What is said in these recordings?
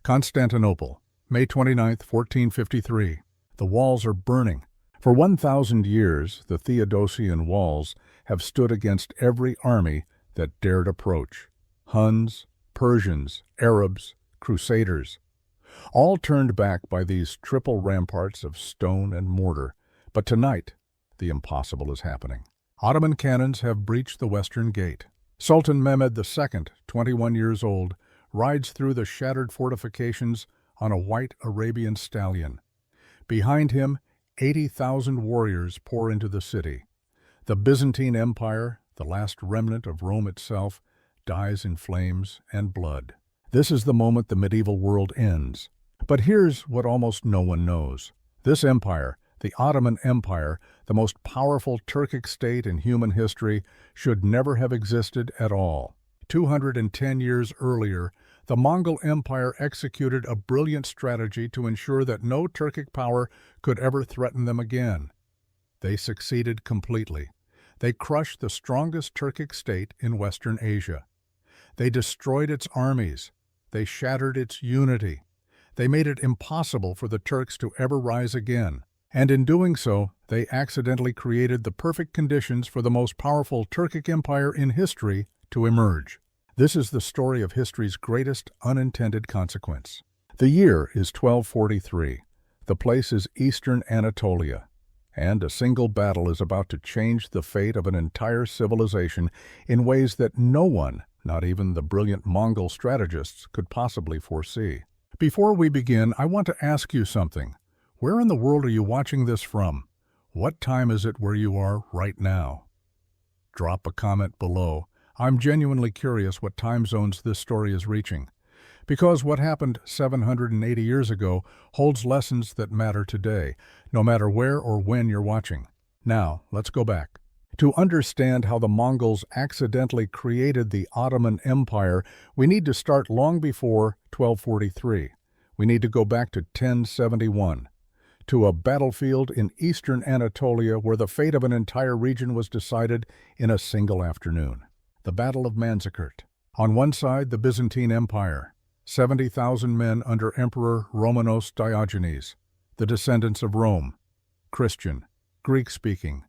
Constantinople, May 29, 1453. The walls are burning. For 1,000 years, the Theodosian walls have stood against every army that dared approach. Huns, Persians, Arabs, Crusaders, all turned back by these triple ramparts of stone and mortar. But tonight, the impossible is happening. Ottoman cannons have breached the western gate. Sultan Mehmed II, 21 years old, rides through the shattered fortifications on a white Arabian stallion. Behind him, 80,000 warriors pour into the city. The Byzantine Empire, the last remnant of Rome itself, dies in flames and blood. This is the moment the medieval world ends. But here's what almost no one knows. This empire, the Ottoman Empire, the most powerful Turkic state in human history, should never have existed at all. 210 years earlier, the Mongol Empire executed a brilliant strategy to ensure that no Turkic power could ever threaten them again. They succeeded completely. They crushed the strongest Turkic state in Western Asia. They destroyed its armies. They shattered its unity. They made it impossible for the Turks to ever rise again. And in doing so, they accidentally created the perfect conditions for the most powerful Turkic empire in history to emerge. This is the story of history's greatest unintended consequence. The year is 1243. The place is Eastern Anatolia. And a single battle is about to change the fate of an entire civilization in ways that no one, not even the brilliant Mongol strategists, could possibly foresee. Before we begin, I want to ask you something. Where in the world are you watching this from? What time is it where you are right now? Drop a comment below. I'm genuinely curious what time zones this story is reaching. Because what happened 780 years ago holds lessons that matter today, no matter where or when you're watching. Now, let's go back. To understand how the Mongols accidentally created the Ottoman Empire, we need to start long before 1243. We need to go back to 1071, to a battlefield in eastern Anatolia where the fate of an entire region was decided in a single afternoon. The Battle of Manzikert. On one side, the Byzantine Empire, 70,000 men under Emperor Romanos Diogenes, the descendants of Rome, Christian, Greek-speaking,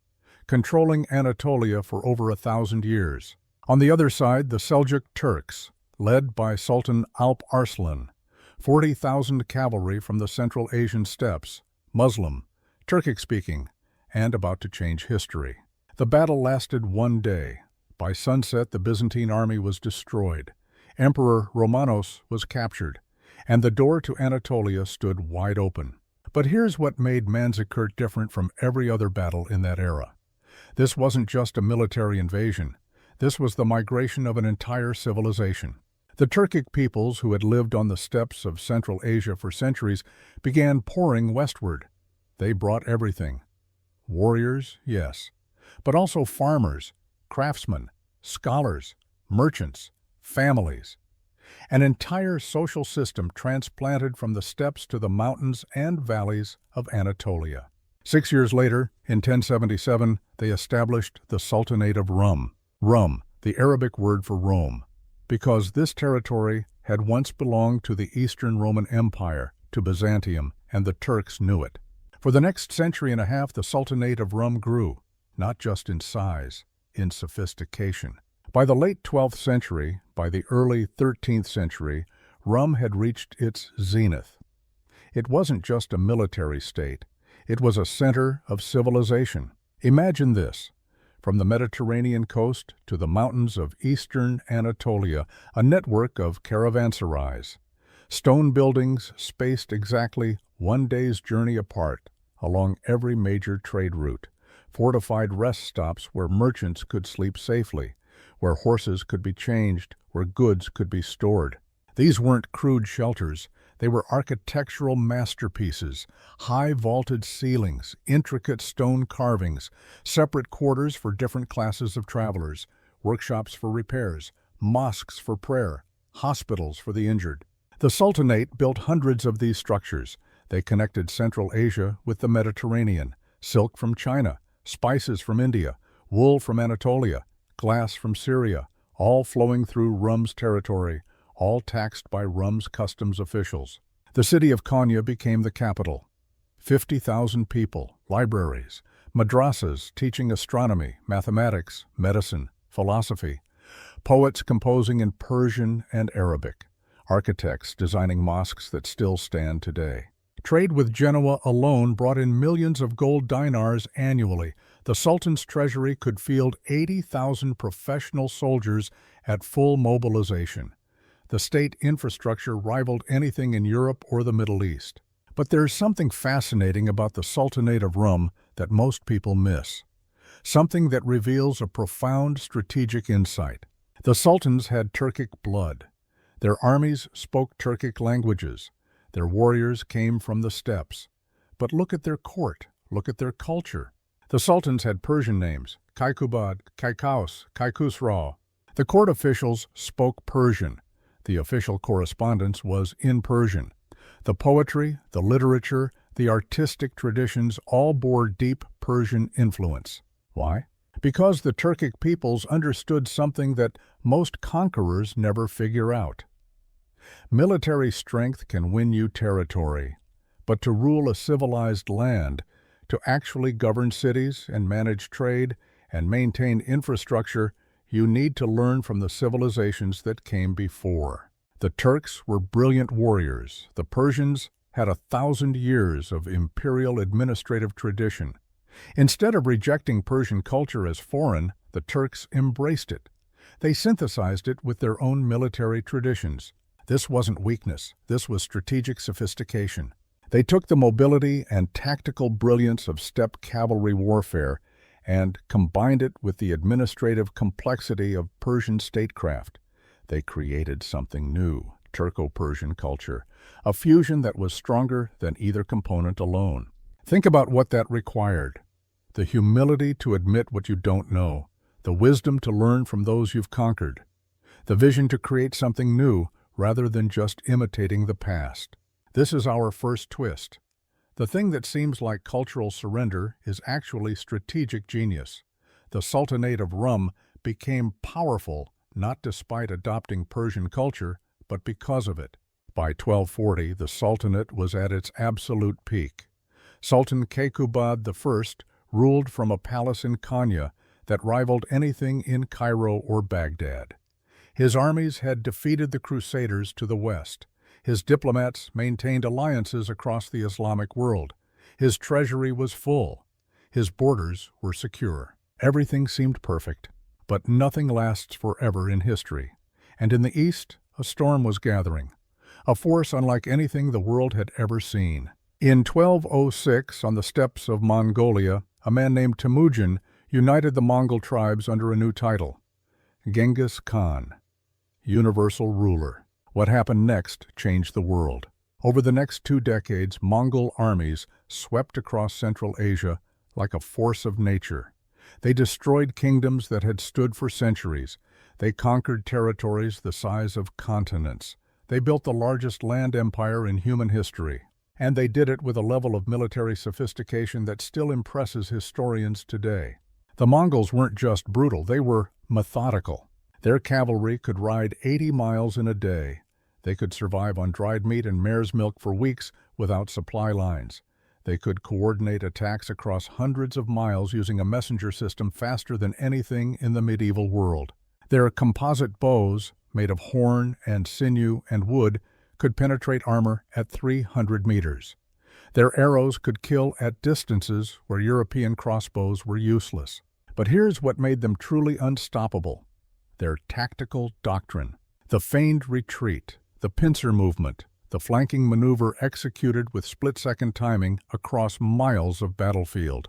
controlling Anatolia for over 1,000 years. On the other side, the Seljuk Turks, led by Sultan Alp Arslan, 40,000 cavalry from the Central Asian steppes, Muslim, Turkic-speaking, and about to change history. The battle lasted one day. By sunset, the Byzantine army was destroyed. Emperor Romanos was captured, and the door to Anatolia stood wide open. But here's what made Manzikert different from every other battle in that era. This wasn't just a military invasion. This was the migration of an entire civilization. The Turkic peoples who had lived on the steppes of Central Asia for centuries began pouring westward. They brought everything. Warriors, yes, but also farmers, craftsmen, scholars, merchants, families. An entire social system transplanted from the steppes to the mountains and valleys of Anatolia. 6 years later, in 1077, they established the Sultanate of Rum. Rum, the Arabic word for Rome, because this territory had once belonged to the Eastern Roman Empire, to Byzantium, and the Turks knew it. For the next century and a half, the Sultanate of Rum grew, not just in size, in sophistication. By the late 12th century, by the early 13th century, Rum had reached its zenith. It wasn't just a military state. It was a center of civilization. Imagine this. From the Mediterranean coast to the mountains of eastern Anatolia, a network of caravanserais. Stone buildings spaced exactly one day's journey apart along every major trade route. Fortified rest stops where merchants could sleep safely, where horses could be changed, where goods could be stored. These weren't crude shelters. They were architectural masterpieces, high vaulted ceilings, intricate stone carvings, separate quarters for different classes of travelers, workshops for repairs, mosques for prayer, hospitals for the injured. The Sultanate built hundreds of these structures. They connected Central Asia with the Mediterranean, silk from China, spices from India, wool from Anatolia, glass from Syria, all flowing through Rum's territory, all taxed by Rum's customs officials. The city of Konya became the capital. 50,000 people, libraries, madrasas teaching astronomy, mathematics, medicine, philosophy, poets composing in Persian and Arabic, architects designing mosques that still stand today. Trade with Genoa alone brought in millions of gold dinars annually. The Sultan's treasury could field 80,000 professional soldiers at full mobilization. The state infrastructure rivaled anything in Europe or the Middle East. But there's something fascinating about the Sultanate of Rum that most people miss. Something that reveals a profound strategic insight. The sultans had Turkic blood. Their armies spoke Turkic languages. Their warriors came from the steppes. But look at their court. Look at their culture. The sultans had Persian names, Kaikubad, Kaikaus, Kaikusra. The court officials spoke Persian. The official correspondence was in Persian. The poetry, the literature, the artistic traditions all bore deep Persian influence. Why? Because the Turkic peoples understood something that most conquerors never figure out. Military strength can win you territory, but to rule a civilized land, to actually govern cities and manage trade and maintain infrastructure, you need to learn from the civilizations that came before. The Turks were brilliant warriors. The Persians had 1,000 years of imperial administrative tradition. Instead of rejecting Persian culture as foreign, the Turks embraced it. They synthesized it with their own military traditions. This wasn't weakness. This was strategic sophistication. They took the mobility and tactical brilliance of steppe cavalry warfare and combined it with the administrative complexity of Persian statecraft. They created something new, Turco-Persian culture, a fusion that was stronger than either component alone. Think about what that required. The humility to admit what you don't know, the wisdom to learn from those you've conquered, the vision to create something new rather than just imitating the past. This is our first twist. The thing that seems like cultural surrender is actually strategic genius. The Sultanate of Rum became powerful not despite adopting Persian culture, but because of it. By 1240, the Sultanate was at its absolute peak. Sultan Kaikubad I ruled from a palace in Konya that rivaled anything in Cairo or Baghdad. His armies had defeated the Crusaders to the west. His diplomats maintained alliances across the Islamic world. His treasury was full. His borders were secure. Everything seemed perfect. But nothing lasts forever in history. And in the east, a storm was gathering, a force unlike anything the world had ever seen. In 1206, on the steppes of Mongolia, a man named Temujin united the Mongol tribes under a new title, Genghis Khan, universal ruler. What happened next changed the world. Over the next 2 decades, Mongol armies swept across Central Asia like a force of nature. They destroyed kingdoms that had stood for centuries. They conquered territories the size of continents. They built the largest land empire in human history. And they did it with a level of military sophistication that still impresses historians today. The Mongols weren't just brutal, they were methodical. Their cavalry could ride 80 miles in a day. They could survive on dried meat and mare's milk for weeks without supply lines. They could coordinate attacks across hundreds of miles using a messenger system faster than anything in the medieval world. Their composite bows, made of horn and sinew and wood, could penetrate armor at 300 meters. Their arrows could kill at distances where European crossbows were useless. But here's what made them truly unstoppable: their tactical doctrine. The feigned retreat, the pincer movement, the flanking maneuver executed with split-second timing across miles of battlefield.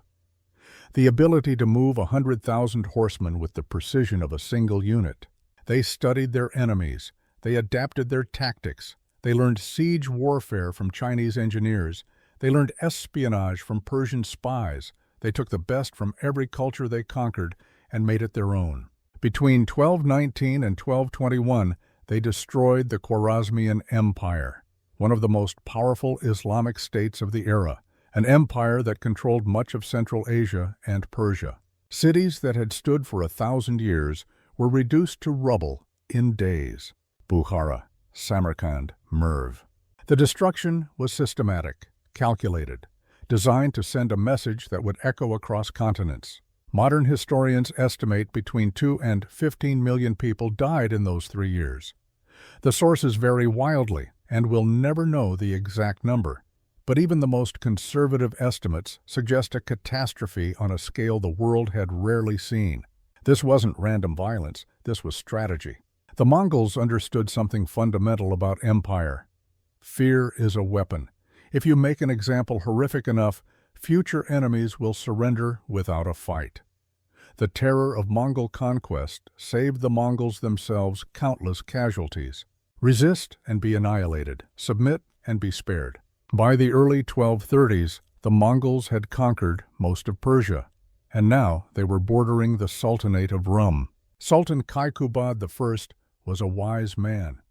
The ability to move 100,000 horsemen with the precision of a single unit. They studied their enemies. They adapted their tactics. They learned siege warfare from Chinese engineers. They learned espionage from Persian spies. They took the best from every culture they conquered and made it their own. Between 1219 and 1221, they destroyed the Khwarezmian Empire, one of the most powerful Islamic states of the era, an empire that controlled much of Central Asia and Persia. Cities that had stood for 1,000 years were reduced to rubble in days. Bukhara, Samarkand, Merv. The destruction was systematic, calculated, designed to send a message that would echo across continents. Modern historians estimate between 2 and 15 million people died in those 3 years. The sources vary wildly, and we'll never know the exact number. But even the most conservative estimates suggest a catastrophe on a scale the world had rarely seen. This wasn't random violence, this was strategy. The Mongols understood something fundamental about empire. Fear is a weapon. If you make an example horrific enough, future enemies will surrender without a fight. The terror of Mongol conquest saved the Mongols themselves countless casualties. Resist and be annihilated. Submit and be spared. By the early 1230s, the Mongols had conquered most of Persia, and now they were bordering the Sultanate of Rum. Sultan Kaikubad I was a wise man.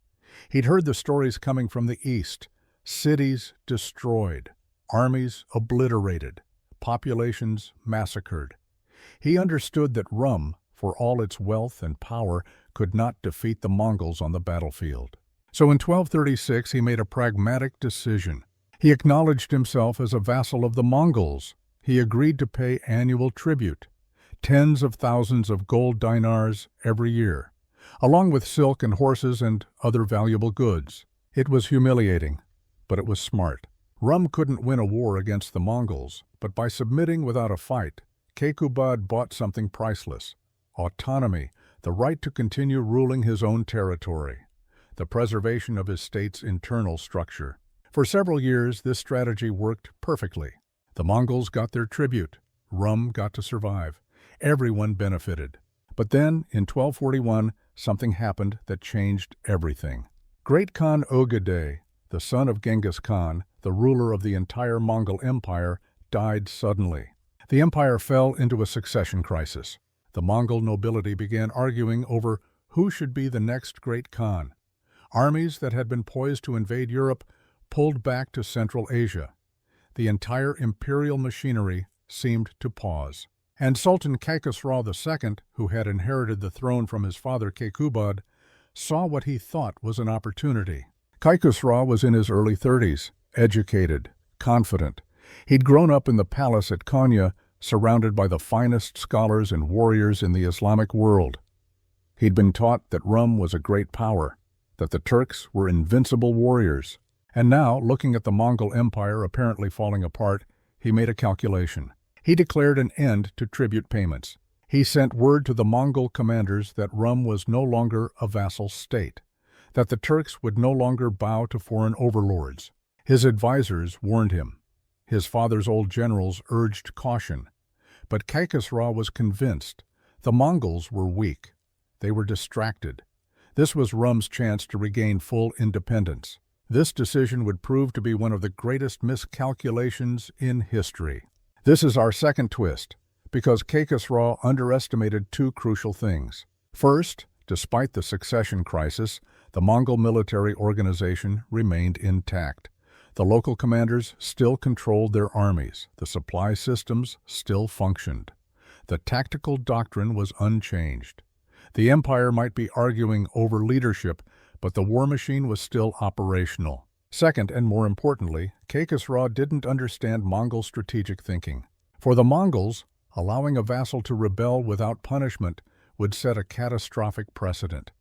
He'd heard the stories coming from the east, cities destroyed, armies obliterated, populations massacred. He understood that Rum, for all its wealth and power, could not defeat the Mongols on the battlefield. So in 1236 he made a pragmatic decision. He acknowledged himself as a vassal of the Mongols. He agreed to pay annual tribute, tens of thousands of gold dinars every year, along with silk and horses and other valuable goods. It was humiliating, but it was smart. Rum couldn't win a war against the Mongols, but by submitting without a fight, Kaikubad bought something priceless: autonomy, the right to continue ruling his own territory, the preservation of his state's internal structure. For several years, this strategy worked perfectly. The Mongols got their tribute. Rum got to survive. Everyone benefited. But then, in 1241, something happened that changed everything. Great Khan Ogedei, the son of Genghis Khan, the ruler of the entire Mongol Empire, died suddenly. The empire fell into a succession crisis. The Mongol nobility began arguing over who should be the next great Khan. Armies that had been poised to invade Europe pulled back to Central Asia. The entire imperial machinery seemed to pause. And Sultan Kaikhosro II, who had inherited the throne from his father Kaikubad, saw what he thought was an opportunity. Kaikhosro was in his early 30s, educated, confident. He'd grown up in the palace at Konya, surrounded by the finest scholars and warriors in the Islamic world. He'd been taught that Rum was a great power, that the Turks were invincible warriors. And now, looking at the Mongol Empire apparently falling apart, he made a calculation. He declared an end to tribute payments. He sent word to the Mongol commanders that Rum was no longer a vassal state, that the Turks would no longer bow to foreign overlords. His advisors warned him. His father's old generals urged caution. But Kaikhosro was convinced. The Mongols were weak. They were distracted. This was Rum's chance to regain full independence. This decision would prove to be one of the greatest miscalculations in history. This is our second twist, because Kaikhosro underestimated 2 crucial things. First, despite the succession crisis, the Mongol military organization remained intact. The local commanders still controlled their armies. The supply systems still functioned. The tactical doctrine was unchanged. The empire might be arguing over leadership, but the war machine was still operational. Second, and more importantly, Kaikhosro didn't understand Mongol strategic thinking. For the Mongols, allowing a vassal to rebel without punishment would set a catastrophic precedent.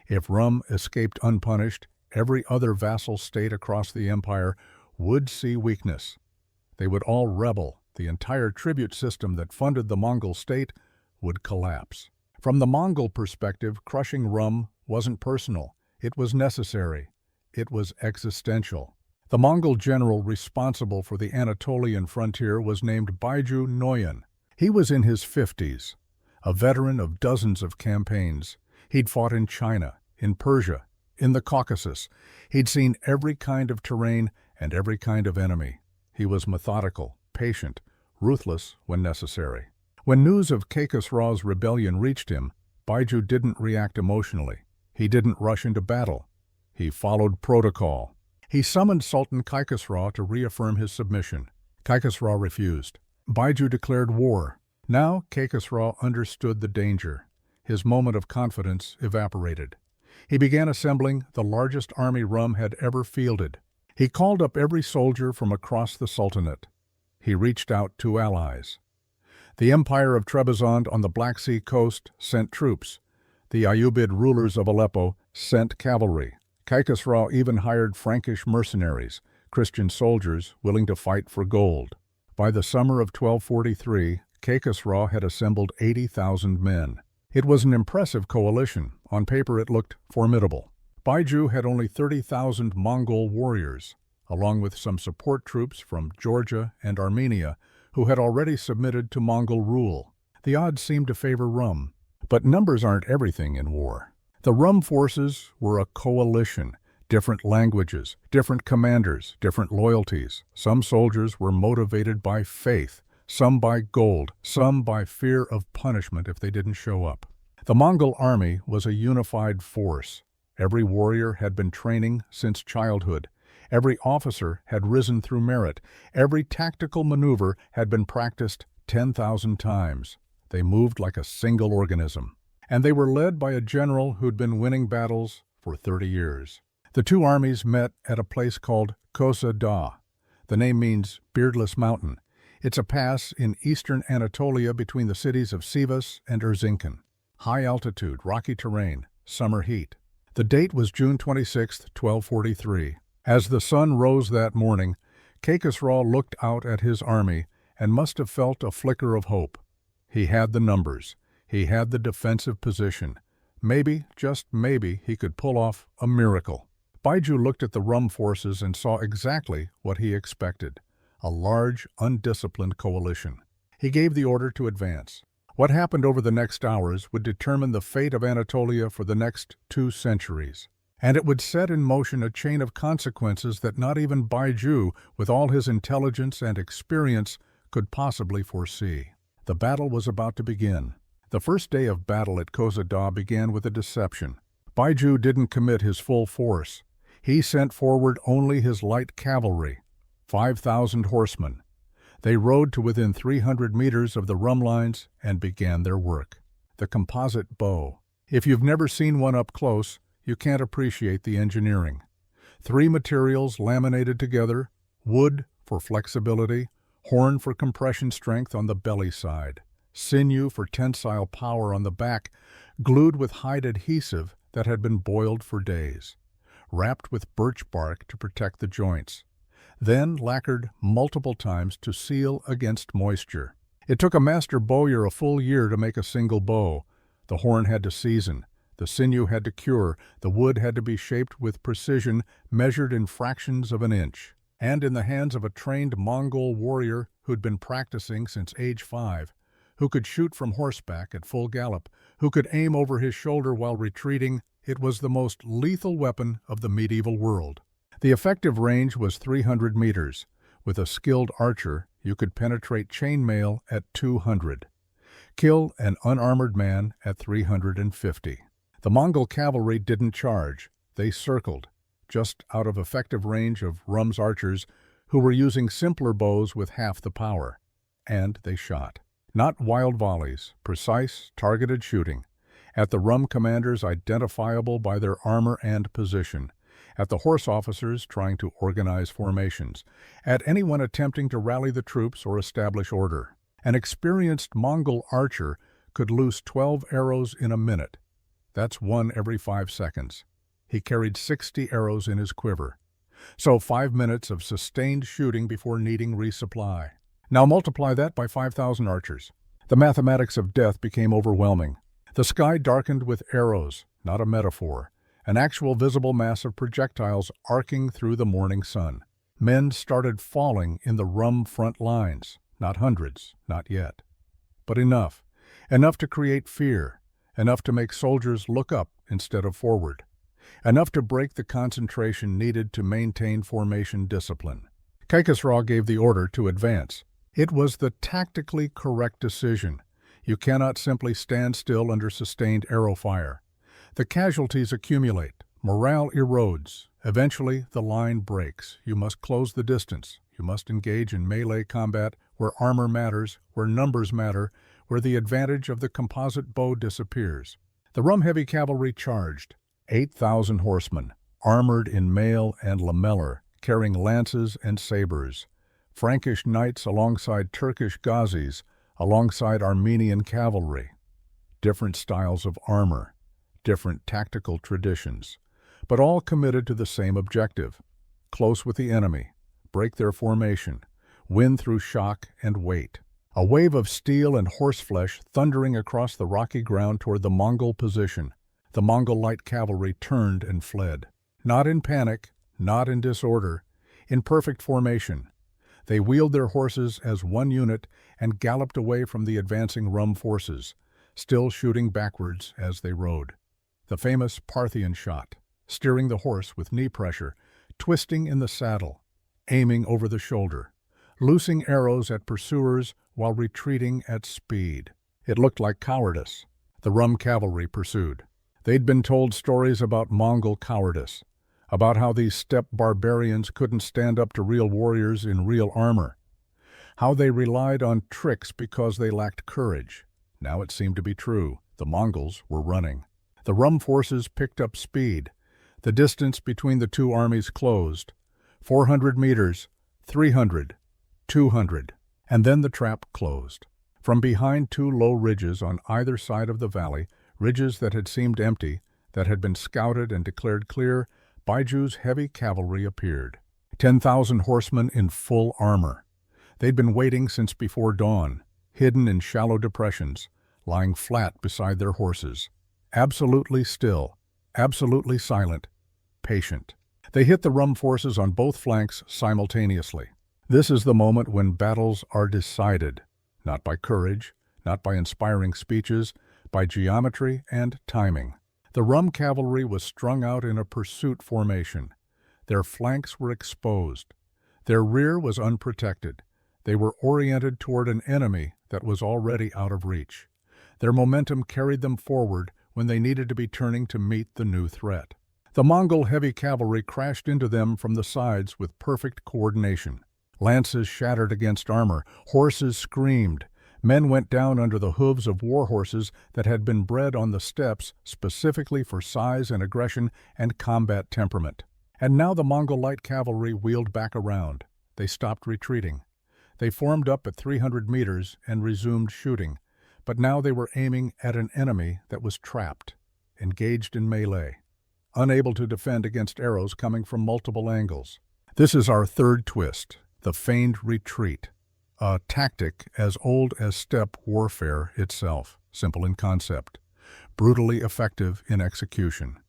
If Rum escaped unpunished, every other vassal state across the empire would see weakness. They would all rebel. The entire tribute system that funded the Mongol state would collapse. From the Mongol perspective, crushing Rum wasn't personal. It was necessary. It was existential. The Mongol general responsible for the Anatolian frontier was named Baiju Noyan. He was in his 50s, a veteran of dozens of campaigns. He'd fought in China, in Persia, in the Caucasus. He'd seen every kind of terrain and every kind of enemy. He was methodical, patient, ruthless when necessary. When news of Kaikhosro's rebellion reached him, Baiju didn't react emotionally. He didn't rush into battle. He followed protocol. He summoned Sultan Kaikhosro to reaffirm his submission. Kaikhosro refused. Baiju declared war. Now Kaikhosro understood the danger. His moment of confidence evaporated. He began assembling the largest army Rum had ever fielded. He called up every soldier from across the Sultanate. He reached out to allies. The Empire of Trebizond on the Black Sea coast sent troops. The Ayyubid rulers of Aleppo sent cavalry. Kaikhosru even hired Frankish mercenaries, Christian soldiers willing to fight for gold. By the summer of 1243, Kaikhosru had assembled 80,000 men. It was an impressive coalition. On paper it looked formidable. Baiju had only 30,000 Mongol warriors, along with some support troops from Georgia and Armenia, who had already submitted to Mongol rule. The odds seemed to favor Rum. But numbers aren't everything in war. The Rum forces were a coalition, different languages, different commanders, different loyalties. Some soldiers were motivated by faith, some by gold, some by fear of punishment if they didn't show up. The Mongol army was a unified force. Every warrior had been training since childhood. Every officer had risen through merit. Every tactical maneuver had been practiced 10,000 times. They moved like a single organism. And they were led by a general who'd been winning battles for 30 years. The two armies met at a place called Kosa Dağ. The name means beardless mountain. It's a pass in eastern Anatolia between the cities of Sivas and Erzincan. High altitude, rocky terrain, summer heat. The date was June 26, 1243. As the sun rose that morning, Kaikhosru looked out at his army and must have felt a flicker of hope. He had the numbers. He had the defensive position. Maybe, just maybe, he could pull off a miracle. Baiju looked at the Rum forces and saw exactly what he expected: a large, undisciplined coalition. He gave the order to advance. What happened over the next hours would determine the fate of Anatolia for the next 2 centuries. And it would set in motion a chain of consequences that not even Baiju, with all his intelligence and experience, could possibly foresee. The battle was about to begin. The first day of battle at Kosa Dağ began with a deception. Baiju didn't commit his full force. He sent forward only his light cavalry, 5,000 horsemen. They rode to within 300 meters of the Rum lines and began their work. The composite bow. If you've never seen one up close, you can't appreciate the engineering. 3 materials laminated together: wood for flexibility, horn for compression strength on the belly side, sinew for tensile power on the back, glued with hide adhesive that had been boiled for days, wrapped with birch bark to protect the joints, then lacquered multiple times to seal against moisture. It took a master bowyer a full year to make a single bow. The horn had to season, the sinew had to cure, the wood had to be shaped with precision, measured in fractions of an inch. And in the hands of a trained Mongol warrior who'd been practicing since age 5, who could shoot from horseback at full gallop, who could aim over his shoulder while retreating, it was the most lethal weapon of the medieval world. The effective range was 300 meters. With a skilled archer, you could penetrate chainmail at 200. Kill an unarmored man at 350. The Mongol cavalry didn't charge. They circled, just out of effective range of Rum's archers, who were using simpler bows with half the power. And they shot. Not wild volleys, precise, targeted shooting. At the Rum commanders identifiable by their armor and position. At the horse officers trying to organize formations. At anyone attempting to rally the troops or establish order. An experienced Mongol archer could loose 12 arrows in a minute. That's 1 every 5 seconds. He carried 60 arrows in his quiver. So 5 minutes of sustained shooting before needing resupply. Now multiply that by 5,000 archers. The mathematics of death became overwhelming. The sky darkened with arrows, not a metaphor, an actual visible mass of projectiles arcing through the morning sun. Men started falling in the Rum front lines, not hundreds, not yet. But enough to create fear, enough to make soldiers look up instead of forward. Enough to break the concentration needed to maintain formation discipline. Kaikhosru gave the order to advance. It was the tactically correct decision. You cannot simply stand still under sustained arrow fire. The casualties accumulate. Morale erodes. Eventually, the line breaks. You must close the distance. You must engage in melee combat where armor matters, where numbers matter, where the advantage of the composite bow disappears. The Rum heavy cavalry charged. 8,000 horsemen, armored in mail and lamellar, carrying lances and sabers. Frankish knights alongside Turkish Ghazis, alongside Armenian cavalry. Different styles of armor, different tactical traditions, but all committed to the same objective: close with the enemy, break their formation, win through shock and weight. A wave of steel and horseflesh thundering across the rocky ground toward the Mongol position. The Mongol light cavalry turned and fled. Not in panic, not in disorder, in perfect formation. They wheeled their horses as one unit and galloped away from the advancing Rum forces, still shooting backwards as they rode. The famous Parthian shot, steering the horse with knee pressure, twisting in the saddle, aiming over the shoulder, loosing arrows at pursuers while retreating at speed. It looked like cowardice. The Rum cavalry pursued. They'd been told stories about Mongol cowardice, about how these steppe barbarians couldn't stand up to real warriors in real armor, how they relied on tricks because they lacked courage. Now it seemed to be true. The Mongols were running. The Rum forces picked up speed. The distance between the two armies closed. 400 meters, 300, 200, and then the trap closed. From behind two low ridges on either side of the valley, ridges that had seemed empty, that had been scouted and declared clear, Baiju's heavy cavalry appeared. 10,000 horsemen in full armor. They'd been waiting since before dawn, hidden in shallow depressions, lying flat beside their horses. Absolutely still, absolutely silent, patient. They hit the Rum forces on both flanks simultaneously. This is the moment when battles are decided, not by courage, not by inspiring speeches, by geometry and timing. The Rum cavalry was strung out in a pursuit formation. Their flanks were exposed. Their rear was unprotected. They were oriented toward an enemy that was already out of reach. Their momentum carried them forward when they needed to be turning to meet the new threat. The Mongol heavy cavalry crashed into them from the sides with perfect coordination. Lances shattered against armor, horses screamed. Men went down under the hooves of war horses that had been bred on the steppes specifically for size and aggression and combat temperament. And now the Mongol light cavalry wheeled back around. They stopped retreating. They formed up at 300 meters and resumed shooting, but now they were aiming at an enemy that was trapped, engaged in melee, unable to defend against arrows coming from multiple angles. This is our third twist, the feigned retreat. A tactic as old as steppe warfare itself, simple in concept, brutally effective in execution.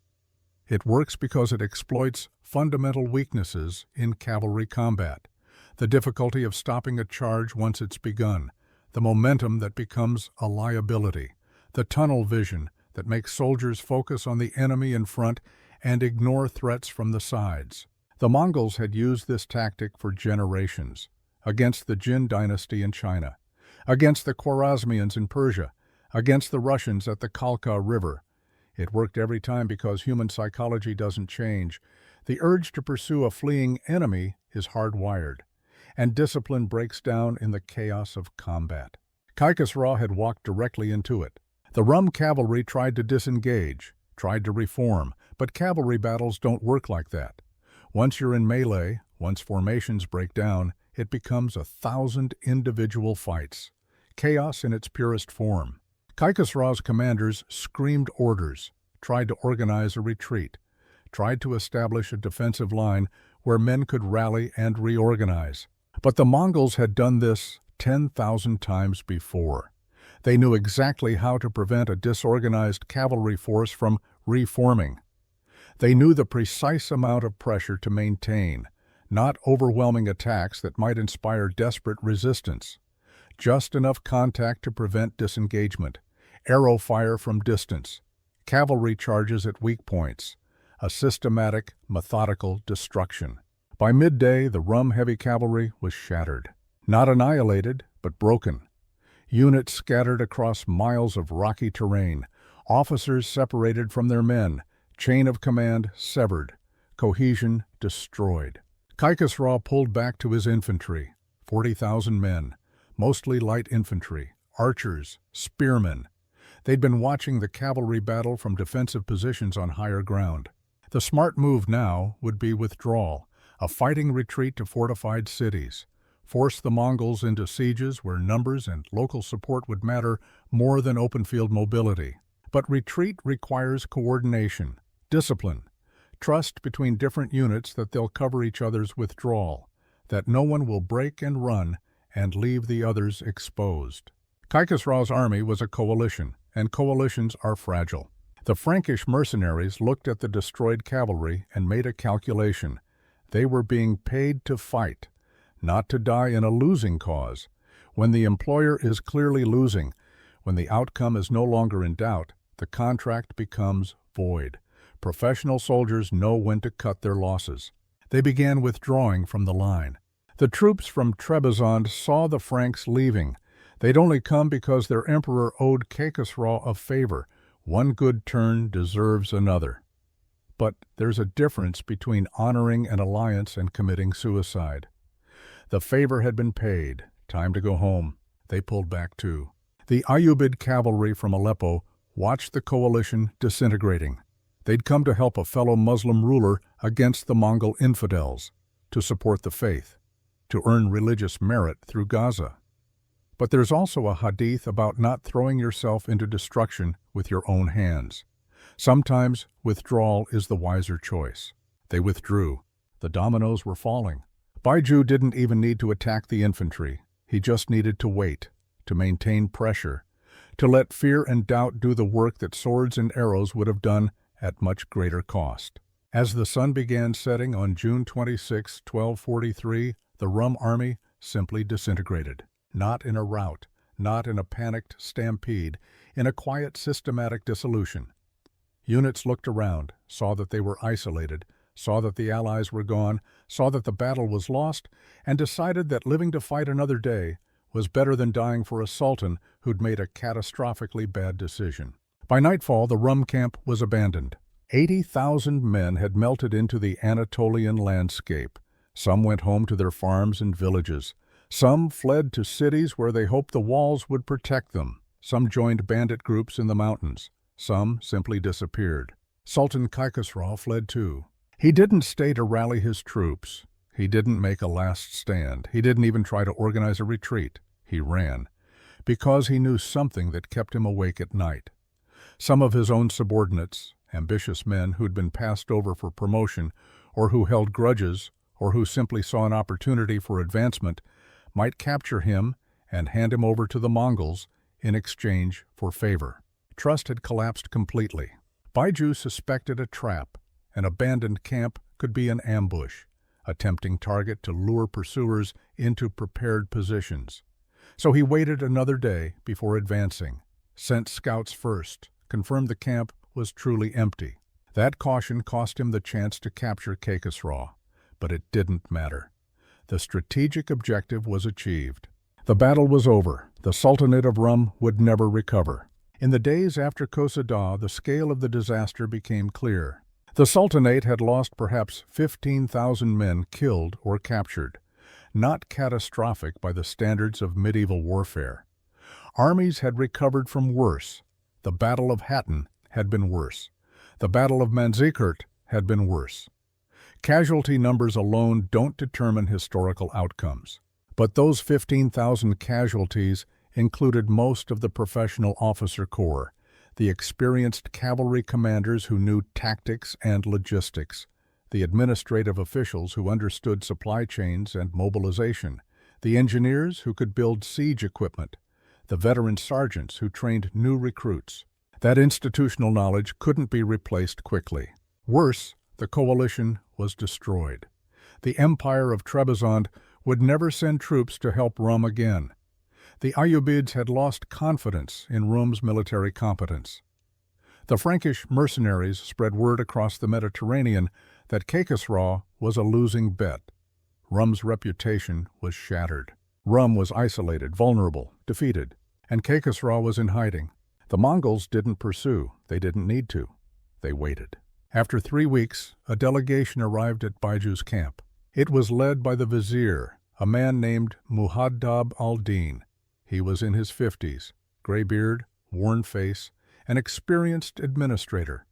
It works because it exploits fundamental weaknesses in cavalry combat, the difficulty of stopping a charge once it's begun, the momentum that becomes a liability, the tunnel vision that makes soldiers focus on the enemy in front and ignore threats from the sides. The Mongols had used this tactic for generations, against the Jin dynasty in China, against the Khwarezmians in Persia, against the Russians at the Khalkha River. It worked every time because human psychology doesn't change. The urge to pursue a fleeing enemy is hardwired, and discipline breaks down in the chaos of combat. Kaikhosro had walked directly into it. The Rum cavalry tried to disengage, tried to reform, but cavalry battles don't work like that. Once you're in melee, once formations break down, it becomes 1,000 individual fights. Chaos in its purest form. Kaikhosro's commanders screamed orders, tried to organize a retreat, tried to establish a defensive line where men could rally and reorganize. But the Mongols had done this 10,000 times before. They knew exactly how to prevent a disorganized cavalry force from reforming. They knew the precise amount of pressure to maintain, not overwhelming attacks that might inspire desperate resistance. Just enough contact to prevent disengagement, arrow fire from distance, cavalry charges at weak points, a systematic, methodical destruction. By midday, the Rum heavy cavalry was shattered. Not annihilated, but broken. Units scattered across miles of rocky terrain, officers separated from their men, chain of command severed, cohesion destroyed. Kaikhosro pulled back to his infantry, 40,000 men, mostly light infantry, archers, spearmen. They'd been watching the cavalry battle from defensive positions on higher ground. The smart move now would be withdrawal, a fighting retreat to fortified cities. Force the Mongols into sieges where numbers and local support would matter more than open-field mobility. But retreat requires coordination, discipline, trust between different units that they'll cover each other's withdrawal, that no one will break and run and leave the others exposed. Kaikhosru's army was a coalition, and coalitions are fragile. The Frankish mercenaries looked at the destroyed cavalry and made a calculation. They were being paid to fight, not to die in a losing cause. When the employer is clearly losing, when the outcome is no longer in doubt, the contract becomes void. Professional soldiers know when to cut their losses. They began withdrawing from the line. The troops from Trebizond saw the Franks leaving. They'd only come because their emperor owed Kaikhosru a favor. One good turn deserves another. But there's a difference between honoring an alliance and committing suicide. The favor had been paid. Time to go home. They pulled back too. The Ayyubid cavalry from Aleppo watched the coalition disintegrating. They'd come to help a fellow Muslim ruler against the Mongol infidels, to support the faith, to earn religious merit through Gaza. But there's also a hadith about not throwing yourself into destruction with your own hands. Sometimes withdrawal is the wiser choice. They withdrew. The dominoes were falling. Baiju didn't even need to attack the infantry. He just needed to wait, to maintain pressure, to let fear and doubt do the work that swords and arrows would have done at much greater cost. As the sun began setting on June 26, 1243, the Rum army simply disintegrated. Not in a rout, not in a panicked stampede, in a quiet, systematic dissolution. Units looked around, saw that they were isolated, saw that the Allies were gone, saw that the battle was lost, and decided that living to fight another day was better than dying for a sultan who'd made a catastrophically bad decision. By nightfall, the Rum camp was abandoned. 80,000 men had melted into the Anatolian landscape. Some went home to their farms and villages. Some fled to cities where they hoped the walls would protect them. Some joined bandit groups in the mountains. Some simply disappeared. Sultan Kaikhosru fled too. He didn't stay to rally his troops. He didn't make a last stand. He didn't even try to organize a retreat. He ran, because he knew something that kept him awake at night. Some of his own subordinates, ambitious men who'd been passed over for promotion, or who held grudges, or who simply saw an opportunity for advancement, might capture him and hand him over to the Mongols in exchange for favor. Trust had collapsed completely. Baiju suspected a trap. An abandoned camp could be an ambush, a tempting target to lure pursuers into prepared positions. So he waited another day before advancing, sent scouts first, confirmed the camp was truly empty. That caution cost him the chance to capture Kaikhosru, but it didn't matter. The strategic objective was achieved. The battle was over. The Sultanate of Rum would never recover. In the days after Qosidah, the scale of the disaster became clear. The Sultanate had lost perhaps 15,000 men killed or captured. Not catastrophic by the standards of medieval warfare. Armies had recovered from worse. The Battle of Hattin had been worse. The Battle of Manzikert had been worse. Casualty numbers alone don't determine historical outcomes. But those 15,000 casualties included most of the professional officer corps, the experienced cavalry commanders who knew tactics and logistics, the administrative officials who understood supply chains and mobilization, the engineers who could build siege equipment, the veteran sergeants who trained new recruits. That institutional knowledge couldn't be replaced quickly. Worse, the coalition was destroyed. The Empire of Trebizond would never send troops to help Rum again. The Ayyubids had lost confidence in Rum's military competence. The Frankish mercenaries spread word across the Mediterranean that Kaikhosru was a losing bet. Rum's reputation was shattered. Rum was isolated, vulnerable, defeated, and Kaikhosru was in hiding. The Mongols didn't pursue. They didn't need to. They waited. After 3 weeks, a delegation arrived at Baiju's camp. It was led by the vizier, a man named Muhaddab al-Din. He was in his 50s, gray beard, worn face, an experienced administrator,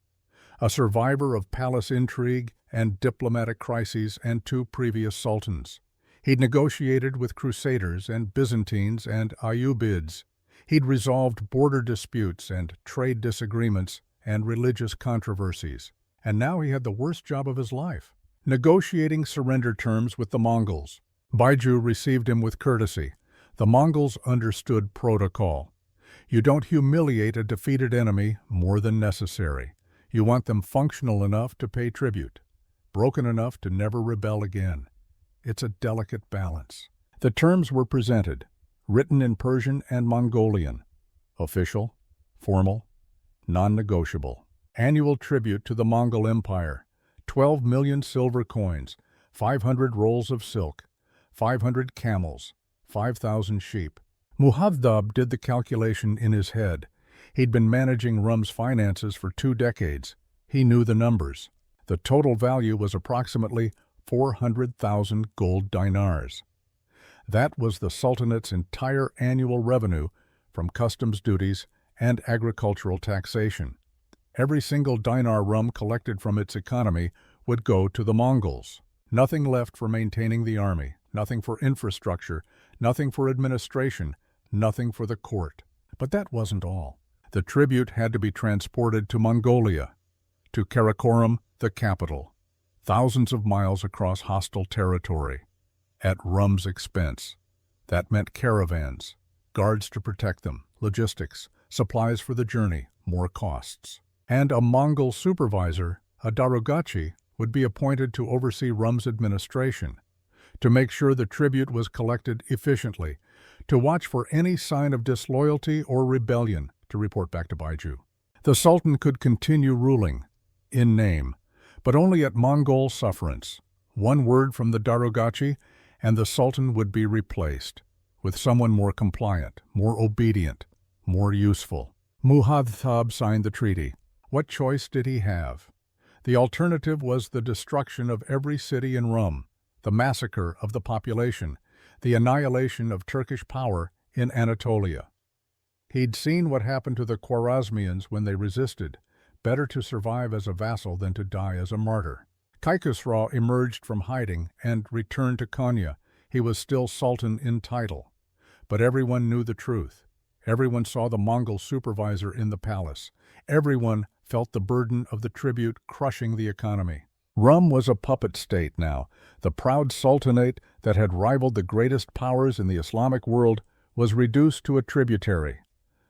a survivor of palace intrigue and diplomatic crises and 2 previous sultans. He'd negotiated with Crusaders and Byzantines and Ayyubids. He'd resolved border disputes and trade disagreements and religious controversies. And now he had the worst job of his life, negotiating surrender terms with the Mongols. Baiju received him with courtesy. The Mongols understood protocol. You don't humiliate a defeated enemy more than necessary. You want them functional enough to pay tribute, broken enough to never rebel again. It's a delicate balance. The terms were presented, written in Persian and Mongolian. Official, formal, non-negotiable. Annual tribute to the Mongol Empire, 12 million silver coins, 500 rolls of silk, 500 camels, 5,000 sheep. Muhaddab did the calculation in his head. He'd been managing Rum's finances for 2 decades. He knew the numbers. The total value was approximately 400,000 gold dinars. That was the Sultanate's entire annual revenue from customs duties and agricultural taxation. Every single dinar Rum collected from its economy would go to the Mongols. Nothing left for maintaining the army, nothing for infrastructure, nothing for administration, nothing for the court. But that wasn't all. The tribute had to be transported to Mongolia, to Karakorum, the capital, thousands of miles across hostile territory, at Rum's expense. That meant caravans, guards to protect them, logistics, supplies for the journey, more costs. And a Mongol supervisor, a darugachi, would be appointed to oversee Rum's administration, to make sure the tribute was collected efficiently, to watch for any sign of disloyalty or rebellion, to report back to Baiju. The Sultan could continue ruling, in name, but only at Mongol sufferance. One word from the darugachi, and the Sultan would be replaced, with someone more compliant, more obedient, more useful. Muhaddab signed the treaty. What choice did he have? The alternative was the destruction of every city in Rum, the massacre of the population, the annihilation of Turkish power in Anatolia. He'd seen what happened to the Khwarezmians when they resisted. Better to survive as a vassal than to die as a martyr. Kaikhosro emerged from hiding and returned to Konya. He was still Sultan in title. But everyone knew the truth. Everyone saw the Mongol supervisor in the palace. Everyone felt the burden of the tribute crushing the economy. Rum was a puppet state now. The proud sultanate that had rivaled the greatest powers in the Islamic world was reduced to a tributary,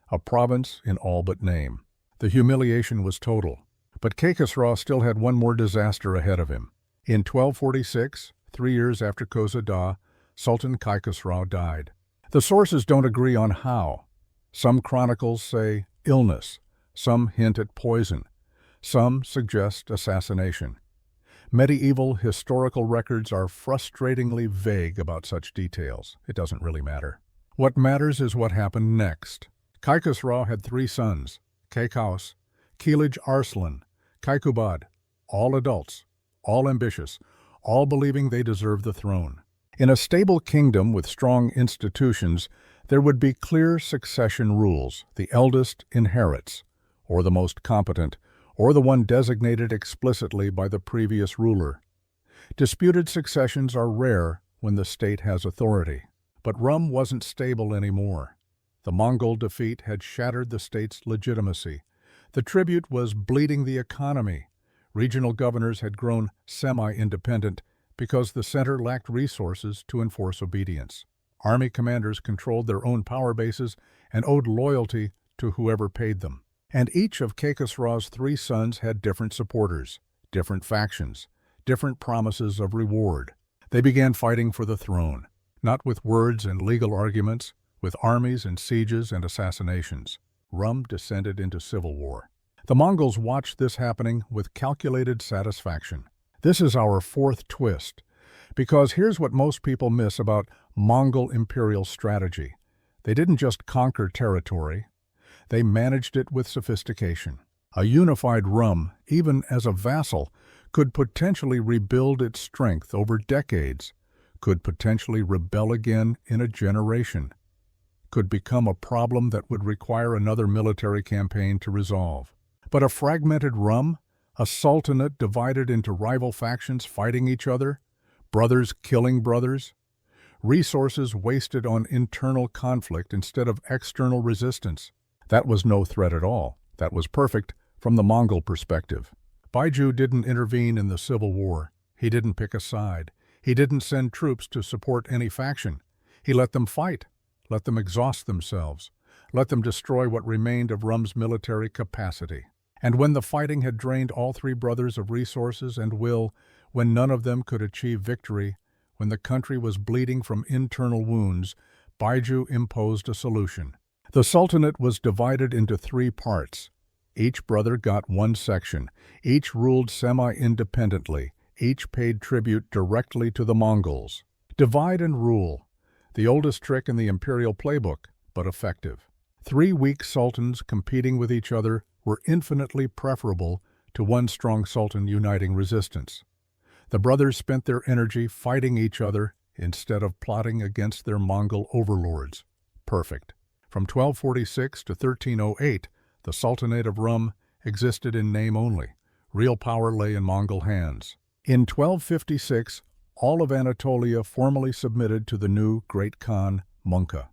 a province in all but name. The humiliation was total. But Kaikhosro still had one more disaster ahead of him. In 1246, 3 years after Kozada, Sultan Kaikhosro died. The sources don't agree on how. Some chronicles say illness, some hint at poison, some suggest assassination. Medieval historical records are frustratingly vague about such details. It doesn't really matter. What matters is what happened next. Kaikhosro had 3 sons, Kaikous, Kilij Arslan, Kaikubad, all adults, all ambitious, all believing they deserved the throne. In a stable kingdom with strong institutions, there would be clear succession rules. The eldest inherits, or the most competent, or the one designated explicitly by the previous ruler. Disputed successions are rare when the state has authority. But Rum wasn't stable anymore. The Mongol defeat had shattered the state's legitimacy. The tribute was bleeding the economy. Regional governors had grown semi-independent because the center lacked resources to enforce obedience. Army commanders controlled their own power bases and owed loyalty to whoever paid them. And each of Kaikhosro's 3 sons had different supporters, different factions, different promises of reward. They began fighting for the throne, not with words and legal arguments, with armies and sieges and assassinations. Rum descended into civil war. The Mongols watched this happening with calculated satisfaction. This is our 4th twist, because here's what most people miss about Mongol imperial strategy. They didn't just conquer territory, they managed it with sophistication. A unified Rum, even as a vassal, could potentially rebuild its strength over decades, could potentially rebel again in a generation. could become a problem that would require another military campaign to resolve. But a fragmented Rum, a sultanate divided into rival factions fighting each other, brothers killing brothers, resources wasted on internal conflict instead of external resistance. That was no threat at all. That was perfect from the Mongol perspective. Baiju didn't intervene in the civil war. He didn't pick a side. He didn't send troops to support any faction. He let them fight, let them exhaust themselves, let them destroy what remained of Rum's military capacity. And when the fighting had drained all three brothers of resources and will, when none of them could achieve victory, when the country was bleeding from internal wounds, Baiju imposed a solution. The Sultanate was divided into three parts. Each brother got one section. Each ruled semi-independently. Each paid tribute directly to the Mongols. Divide and rule. The oldest trick in the imperial playbook, but effective. Three weak sultans competing with each other were infinitely preferable to one strong sultan uniting resistance. The brothers spent their energy fighting each other instead of plotting against their Mongol overlords. Perfect. From 1246 to 1308, the Sultanate of Rum existed in name only. Real power lay in Mongol hands. In 1256, all of Anatolia formally submitted to the new Great Khan, Mungka.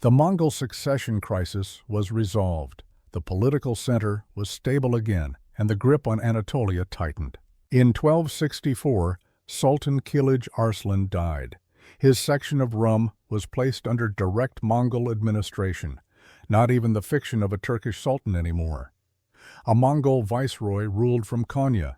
The Mongol succession crisis was resolved. The political center was stable again, and the grip on Anatolia tightened. In 1264, Sultan Kilij Arslan died. His section of Rum was placed under direct Mongol administration, not even the fiction of a Turkish sultan anymore. A Mongol viceroy ruled from Konya.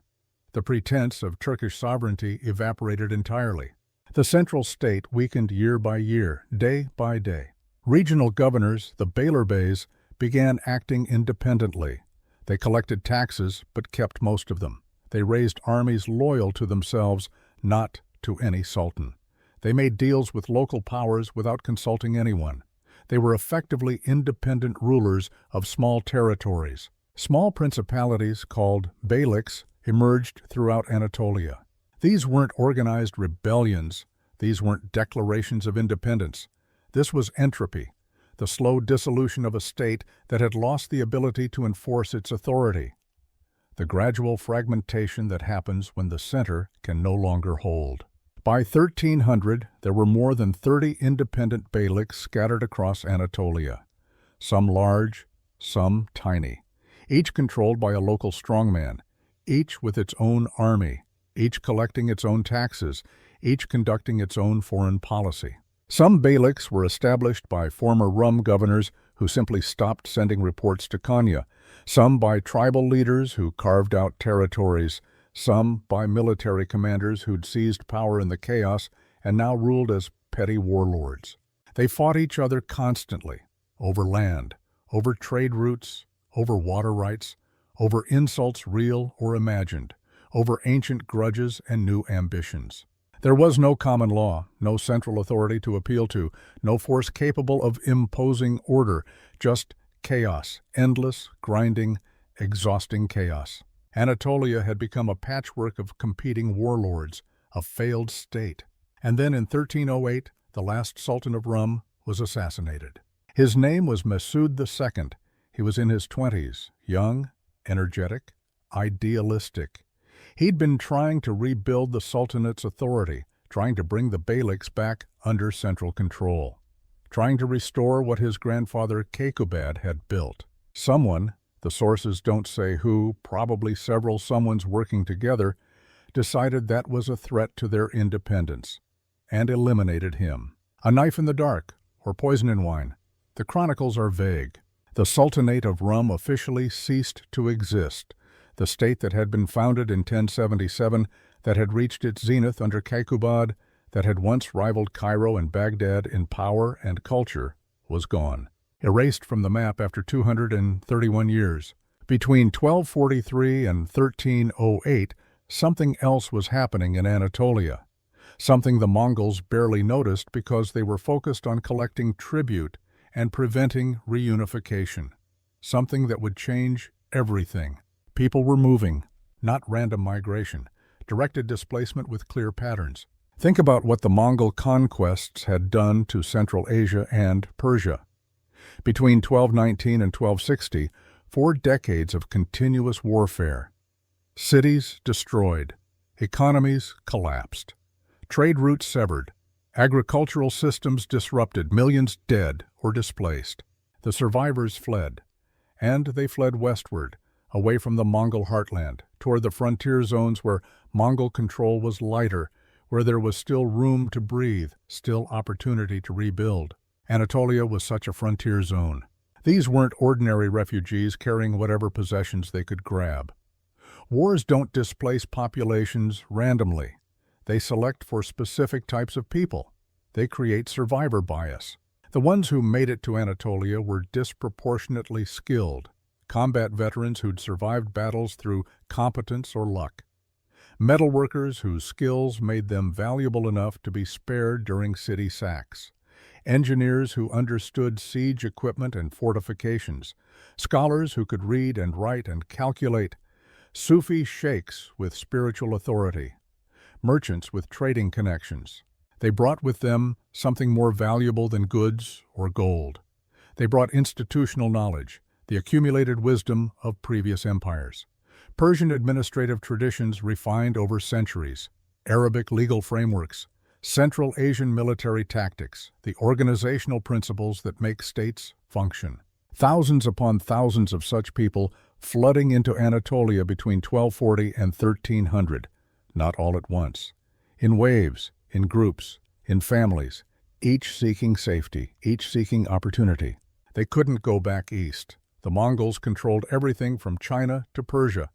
The pretense of Turkish sovereignty evaporated entirely. The central state weakened year by year, day by day. Regional governors, the Beylerbeys, began acting independently. They collected taxes, but kept most of them. They raised armies loyal to themselves, not to any sultan. They made deals with local powers without consulting anyone. They were effectively independent rulers of small territories. Small principalities called beyliks emerged throughout Anatolia. These weren't organized rebellions. These weren't declarations of independence. This was entropy, the slow dissolution of a state that had lost the ability to enforce its authority. The gradual fragmentation that happens when the center can no longer hold. By 1300, there were more than 30 independent beyliks scattered across Anatolia, some large, some tiny, each controlled by a local strongman, each with its own army, each collecting its own taxes, each conducting its own foreign policy. Some beyliks were established by former Rum governors who simply stopped sending reports to Konya, some by tribal leaders who carved out territories, some by military commanders who'd seized power in the chaos and now ruled as petty warlords. They fought each other constantly, over land, over trade routes, over water rights, over insults real or imagined, over ancient grudges and new ambitions. There was no common law, no central authority to appeal to, no force capable of imposing order, just chaos, endless, grinding, exhausting chaos. Anatolia had become a patchwork of competing warlords, a failed state. And then in 1308, the last Sultan of Rum was assassinated. His name was Masud II. He was in his 20s, young, energetic, idealistic. He'd been trying to rebuild the Sultanate's authority, trying to bring the beyliks back under central control, trying to restore what his grandfather Kekubad had built. Someone, the sources don't say who, probably several someones working together, decided that was a threat to their independence, and eliminated him. A knife in the dark, or poison in wine. The chronicles are vague. The Sultanate of Rum officially ceased to exist. The state that had been founded in 1077, that had reached its zenith under Kekubad, that had once rivaled Cairo and Baghdad in power and culture, was gone, erased from the map after 231 years. Between 1243 and 1308, something else was happening in Anatolia, something the Mongols barely noticed because they were focused on collecting tribute and preventing reunification, something that would change everything. People were moving, not random migration, directed displacement with clear patterns. Think about what the Mongol conquests had done to Central Asia and Persia. Between 1219 and 1260, 4 decades of continuous warfare. Cities destroyed, economies collapsed, trade routes severed, agricultural systems disrupted, millions dead or displaced. The survivors fled, and they fled westward, away from the Mongol heartland, toward the frontier zones where Mongol control was lighter, where there was still room to breathe, still opportunity to rebuild. Anatolia was such a frontier zone. These weren't ordinary refugees carrying whatever possessions they could grab. Wars don't displace populations randomly. They select for specific types of people. They create survivor bias. The ones who made it to Anatolia were disproportionately skilled, combat veterans who'd survived battles through competence or luck, metalworkers whose skills made them valuable enough to be spared during city sacks, engineers who understood siege equipment and fortifications, scholars who could read and write and calculate, Sufi sheikhs with spiritual authority, merchants with trading connections. They brought with them something more valuable than goods or gold. They brought institutional knowledge, the accumulated wisdom of previous empires, Persian administrative traditions refined over centuries, Arabic legal frameworks, Central Asian military tactics, the organizational principles that make states function. Thousands upon thousands of such people flooding into Anatolia between 1240 and 1300, not all at once, in waves, in groups, in families, each seeking safety, each seeking opportunity. They couldn't go back east. The Mongols controlled everything from China to Persia.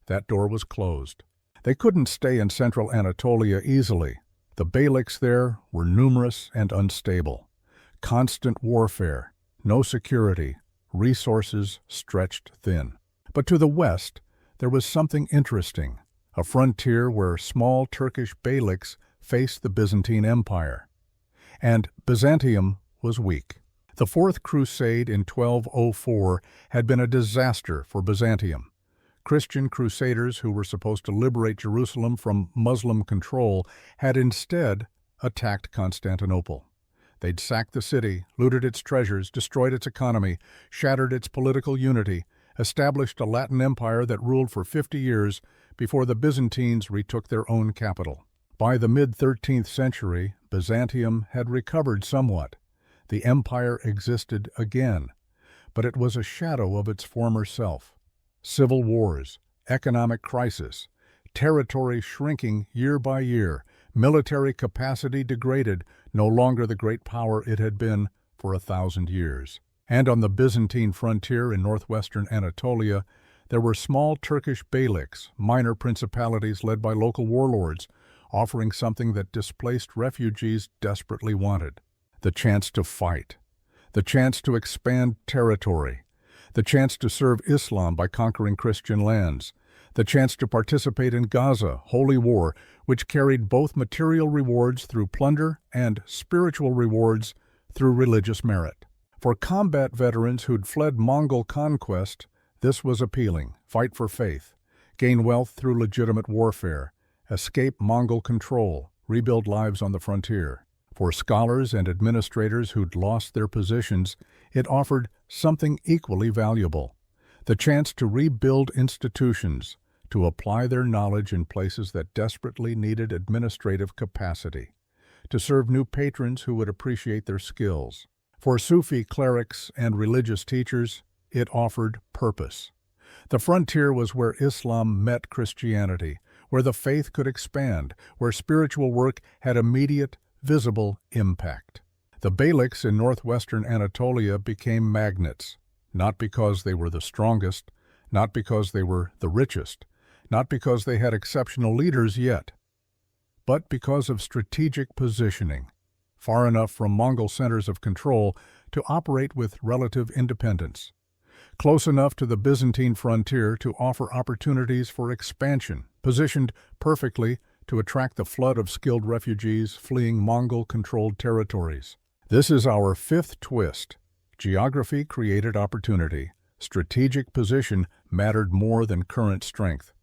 That door was closed. They couldn't stay in central Anatolia easily. The beyliks there were numerous and unstable. Constant warfare, no security, resources stretched thin. But to the west, there was something interesting, a frontier where small Turkish beyliks faced the Byzantine Empire. And Byzantium was weak. The Fourth Crusade in 1204 had been a disaster for Byzantium. Christian crusaders who were supposed to liberate Jerusalem from Muslim control had instead attacked Constantinople. They'd sacked the city, looted its treasures, destroyed its economy, shattered its political unity, established a Latin empire that ruled for 50 years before the Byzantines retook their own capital. By the mid-13th century, Byzantium had recovered somewhat. The empire existed again, but it was a shadow of its former self. Civil wars, economic crisis, territory shrinking year by year, military capacity degraded, no longer the great power it had been for 1,000 years. And on the Byzantine frontier in northwestern Anatolia, there were small Turkish beyliks, minor principalities led by local warlords, offering something that displaced refugees desperately wanted: the chance to fight, the chance to expand territory, the chance to serve Islam by conquering Christian lands, the chance to participate in Gaza, holy war, which carried both material rewards through plunder and spiritual rewards through religious merit. For combat veterans who'd fled Mongol conquest, this was appealing: fight for faith, gain wealth through legitimate warfare, escape Mongol control, rebuild lives on the frontier. For scholars and administrators who'd lost their positions, it offered something equally valuable: the chance to rebuild institutions, to apply their knowledge in places that desperately needed administrative capacity, to serve new patrons who would appreciate their skills. For Sufi clerics and religious teachers, it offered purpose. The frontier was where Islam met Christianity, where the faith could expand, where spiritual work had immediate, visible impact. The beyliks in northwestern Anatolia became magnets, not because they were the strongest, not because they were the richest, not because they had exceptional leaders yet, but because of strategic positioning, far enough from Mongol centers of control to operate with relative independence, close enough to the Byzantine frontier to offer opportunities for expansion, positioned perfectly to attract the flood of skilled refugees fleeing Mongol-controlled territories. This is our fifth twist. Geography created opportunity. Strategic position mattered more than current strength.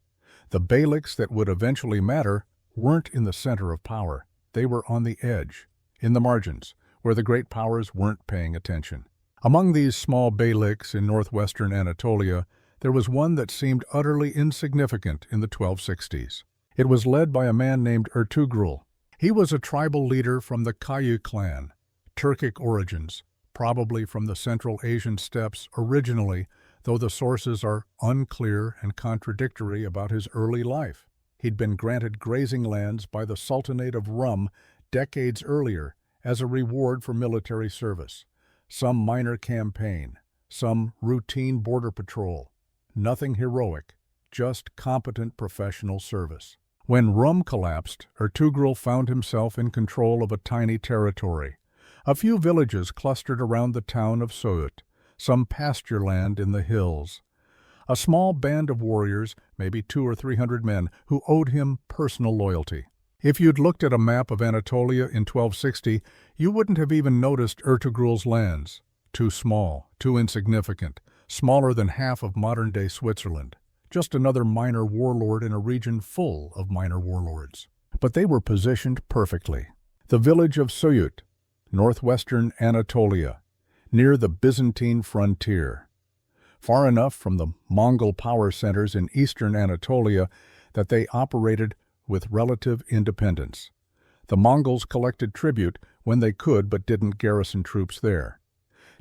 The beyliks that would eventually matter weren't in the center of power. they were on the edge, in the margins, where the great powers weren't paying attention. Among these small beyliks in northwestern Anatolia, there was one that seemed utterly insignificant in the 1260s. It was led by a man named Ertugrul. He was a tribal leader from the Kayu clan, Turkic origins, probably from the Central Asian steppes originally, though the sources are unclear and contradictory about his early life. He'd been granted grazing lands by the Sultanate of Rum decades earlier as a reward for military service. Some minor campaign, some routine border patrol. Nothing heroic, just competent professional service. When Rum collapsed, Ertugrul found himself in control of a tiny territory. A few villages clustered around the town of Söğüt, some pasture land in the hills. A small band of warriors, maybe 200 or 300 men, who owed him personal loyalty. If you'd looked at a map of Anatolia in 1260, you wouldn't have even noticed Ertugrul's lands. Too small, too insignificant, smaller than half of modern-day Switzerland. Just another minor warlord in a region full of minor warlords. But they were positioned perfectly. The village of Söğüt, northwestern Anatolia, near the Byzantine frontier. Far enough from the Mongol power centers in eastern Anatolia that they operated with relative independence. The Mongols collected tribute when they could but didn't garrison troops there.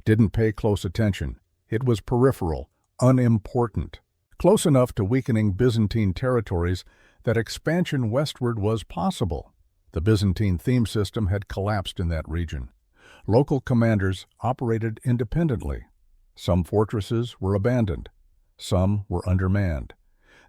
Didn't pay close attention. It was peripheral, unimportant. Close enough to weakening Byzantine territories that expansion westward was possible. The Byzantine theme system had collapsed in that region. Local commanders operated independently. Some fortresses were abandoned. Some were undermanned.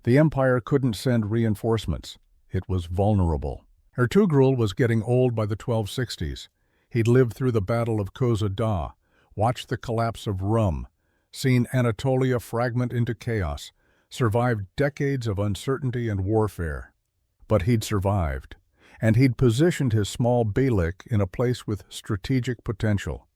The empire couldn't send reinforcements. It was vulnerable. Ertugrul was getting old by the 1260s. He'd lived through the Battle of Köse Dağ, watched the collapse of Rum, seen Anatolia fragment into chaos, survived decades of uncertainty and warfare. But he'd survived, and he'd positioned his small beylik in a place with strategic potential.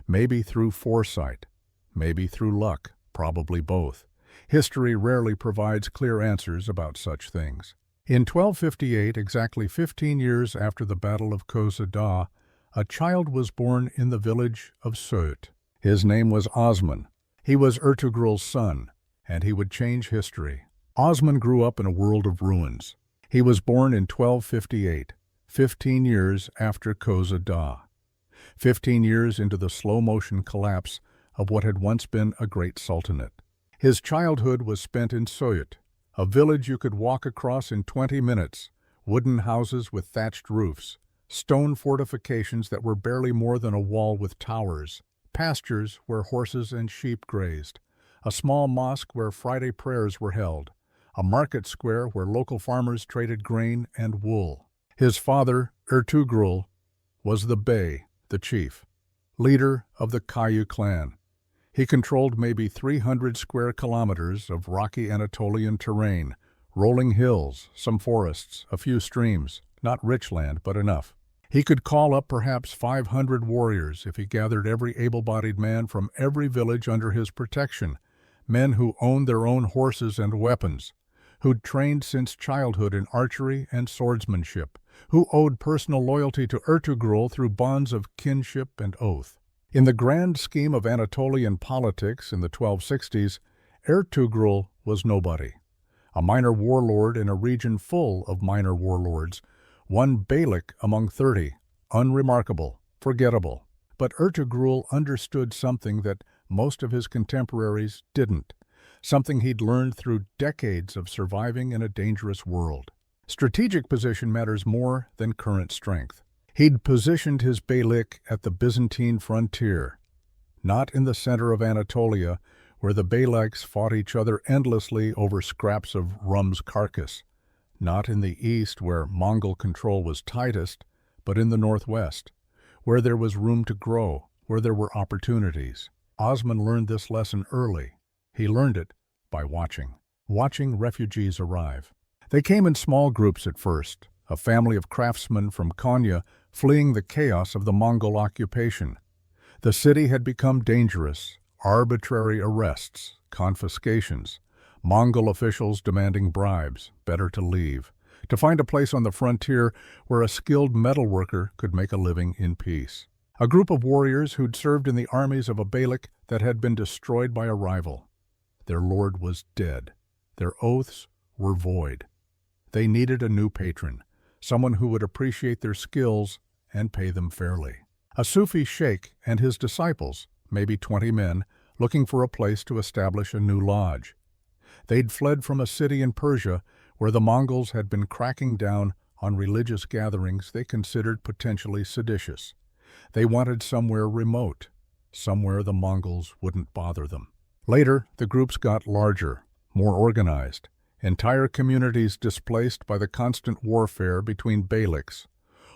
Maybe through foresight, maybe through luck, probably both. History rarely provides clear answers about such things. In 1258, exactly 15 years after the Battle of Köse Dağ, a child was born in the village of Söğüt. His name was Osman. He was Ertugrul's son, and he would change history. Osman grew up in a world of ruins. He was born in 1258, 15 years after Köse Dağ. 15 years into the slow-motion collapse of what had once been a great sultanate. His childhood was spent in Söğüt, a village you could walk across in 20 minutes, wooden houses with thatched roofs, stone fortifications that were barely more than a wall with towers, pastures where horses and sheep grazed, a small mosque where Friday prayers were held, a market square where local farmers traded grain and wool. His father, Ertugrul, was the bey, the chief, leader of the Kayu clan. He controlled maybe 300 square kilometers of rocky Anatolian terrain, rolling hills, some forests, a few streams, not rich land, but enough. He could call up perhaps 500 warriors if he gathered every able-bodied man from every village under his protection, men who owned their own horses and weapons, who'd trained since childhood in archery and swordsmanship, who owed personal loyalty to Ertugrul through bonds of kinship and oath. In the grand scheme of Anatolian politics in the 1260s, Ertugrul was nobody. A minor warlord in a region full of minor warlords, one beylik among 30, unremarkable, forgettable. But Ertugrul understood something that most of his contemporaries didn't, something he'd learned through decades of surviving in a dangerous world. Strategic position matters more than current strength. He'd positioned his beylik at the Byzantine frontier, not in the center of Anatolia, where the beyliks fought each other endlessly over scraps of Rum's carcass, not in the east where Mongol control was tightest, but in the northwest, where there was room to grow, where there were opportunities. Osman learned this lesson early. He learned it by watching refugees arrive. They came in small groups at first, a family of craftsmen from Konya fleeing the chaos of the Mongol occupation. The city had become dangerous, arbitrary arrests, confiscations, Mongol officials demanding bribes, better to leave. to find a place on the frontier where a skilled metalworker could make a living in peace. A group of warriors who'd served in the armies of a Beylik that had been destroyed by a rival. Their lord was dead. Their oaths were void. They needed a new patron, someone who would appreciate their skills and pay them fairly. A Sufi sheikh and his disciples, maybe 20 men, looking for a place to establish a new lodge. They'd fled from a city in Persia where the Mongols had been cracking down on religious gatherings they considered potentially seditious. They wanted somewhere remote, somewhere the Mongols wouldn't bother them. Later, the groups got larger, more organized, entire communities displaced by the constant warfare between beyliks,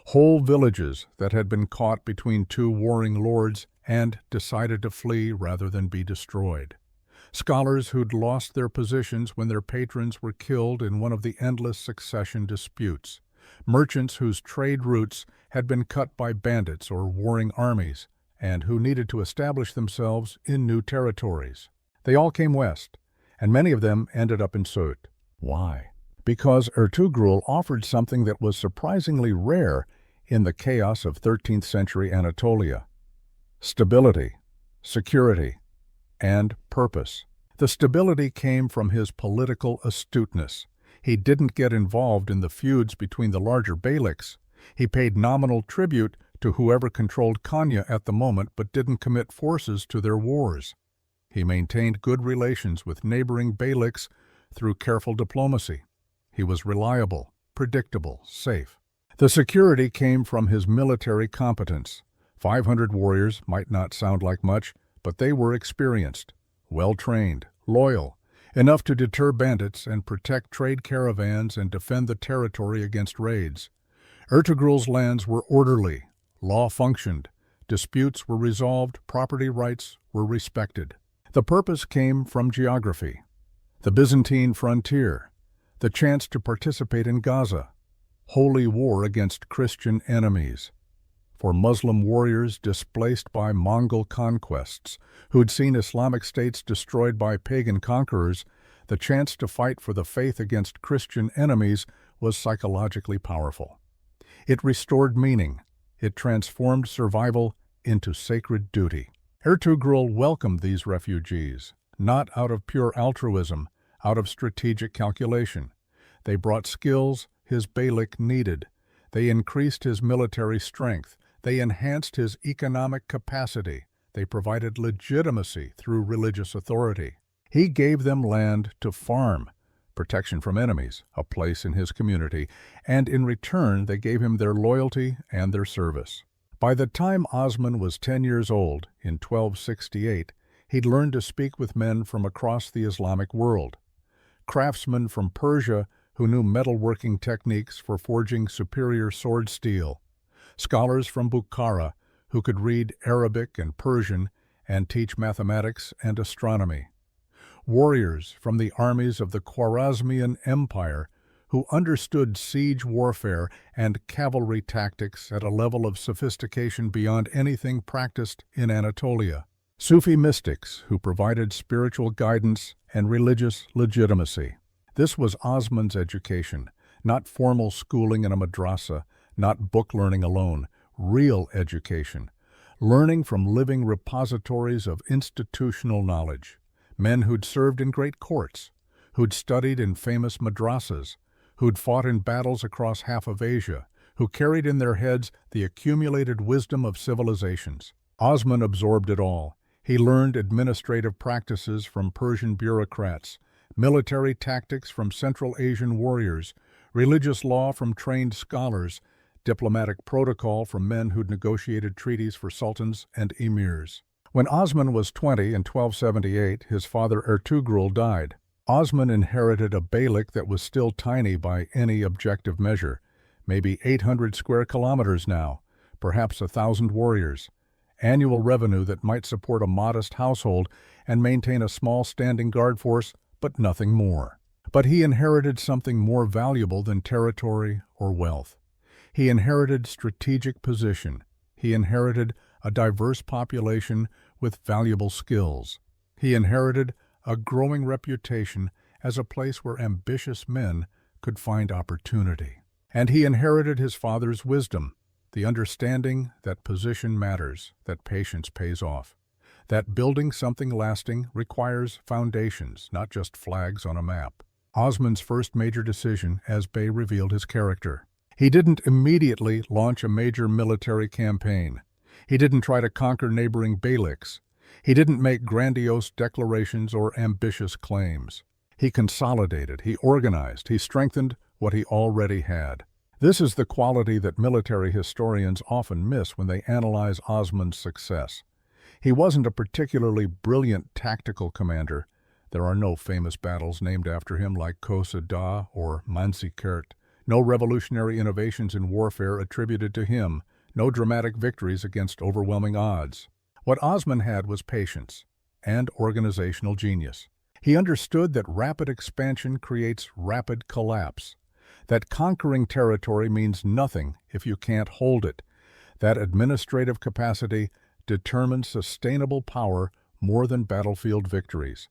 whole villages that had been caught between two warring lords and decided to flee rather than be destroyed. Scholars who'd lost their positions when their patrons were killed in one of the endless succession disputes. Merchants whose trade routes had been cut by bandits or warring armies, and who needed to establish themselves in new territories. They all came west, and many of them ended up in Sut. Why? Because Ertugrul offered something that was surprisingly rare in the chaos of 13th century Anatolia: stability, security, and purpose. The stability came from his political astuteness. He didn't get involved in the feuds between the larger beyliks. He paid nominal tribute to whoever controlled Konya at the moment but didn't commit forces to their wars. He maintained good relations with neighboring beyliks through careful diplomacy. He was reliable, predictable, safe. The security came from his military competence. 500 warriors might not sound like much, but they were experienced, well-trained, loyal, enough to deter bandits and protect trade caravans and defend the territory against raids. Ertugrul's lands were orderly, law functioned, disputes were resolved, property rights were respected. The purpose came from geography, the Byzantine frontier, the chance to participate in Gaza, holy war against Christian enemies. For Muslim warriors displaced by Mongol conquests, who'd seen Islamic states destroyed by pagan conquerors, the chance to fight for the faith against Christian enemies was psychologically powerful. It restored meaning. It transformed survival into sacred duty. Ertugrul welcomed these refugees, not out of pure altruism, out of strategic calculation. They brought skills his beylik needed. They increased his military strength. They enhanced his economic capacity. They provided legitimacy through religious authority. He gave them land to farm, protection from enemies, a place in his community, and in return they gave him their loyalty and their service. By the time Osman was 10 years old, in 1268, he'd learned to speak with men from across the Islamic world. Craftsmen from Persia who knew metalworking techniques for forging superior sword steel. Scholars from Bukhara who could read Arabic and Persian and teach mathematics and astronomy. Warriors from the armies of the Khwarezmian Empire who understood siege warfare and cavalry tactics at a level of sophistication beyond anything practiced in Anatolia. Sufi mystics who provided spiritual guidance and religious legitimacy. This was Osman's education, not formal schooling in a madrasa, not book learning alone, real education, learning from living repositories of institutional knowledge, men who'd served in great courts, who'd studied in famous madrasas, who'd fought in battles across half of Asia, who carried in their heads the accumulated wisdom of civilizations. Osman absorbed it all. He learned administrative practices from Persian bureaucrats, military tactics from Central Asian warriors, religious law from trained scholars, diplomatic protocol from men who'd negotiated treaties for sultans and emirs. When Osman was 20 in 1278, his father Ertugrul died. Osman inherited a beylik that was still tiny by any objective measure, maybe 800 square kilometers now, perhaps 1,000 warriors, annual revenue that might support a modest household and maintain a small standing guard force, but nothing more. But he inherited something more valuable than territory or wealth. He inherited strategic position. He inherited a diverse population with valuable skills. He inherited a growing reputation as a place where ambitious men could find opportunity. And he inherited his father's wisdom, the understanding that position matters, that patience pays off, that building something lasting requires foundations, not just flags on a map. Osman's first major decision, as Bey revealed his character. He didn't immediately launch a major military campaign. He didn't try to conquer neighboring beyliks. He didn't make grandiose declarations or ambitious claims. He consolidated, he organized, he strengthened what he already had. This is the quality that military historians often miss when they analyze Osman's success. He wasn't a particularly brilliant tactical commander. There are no famous battles named after him like Kosa Dağ or Manzikert, no revolutionary innovations in warfare attributed to him, no dramatic victories against overwhelming odds. What Osman had was patience and organizational genius. He understood that rapid expansion creates rapid collapse, that conquering territory means nothing if you can't hold it, that administrative capacity determines sustainable power more than battlefield victories,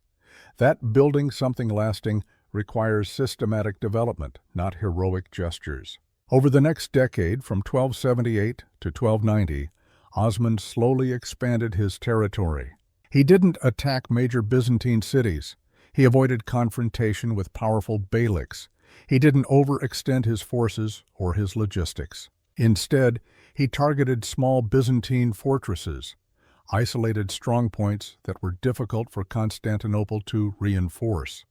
that building something lasting requires systematic development, not heroic gestures. Over the next decade, from 1278 to 1290, Osman slowly expanded his territory. He didn't attack major Byzantine cities. He avoided confrontation with powerful beyliks. He didn't overextend his forces or his logistics. Instead, he targeted small Byzantine fortresses, isolated strongpoints that were difficult for Constantinople to reinforce.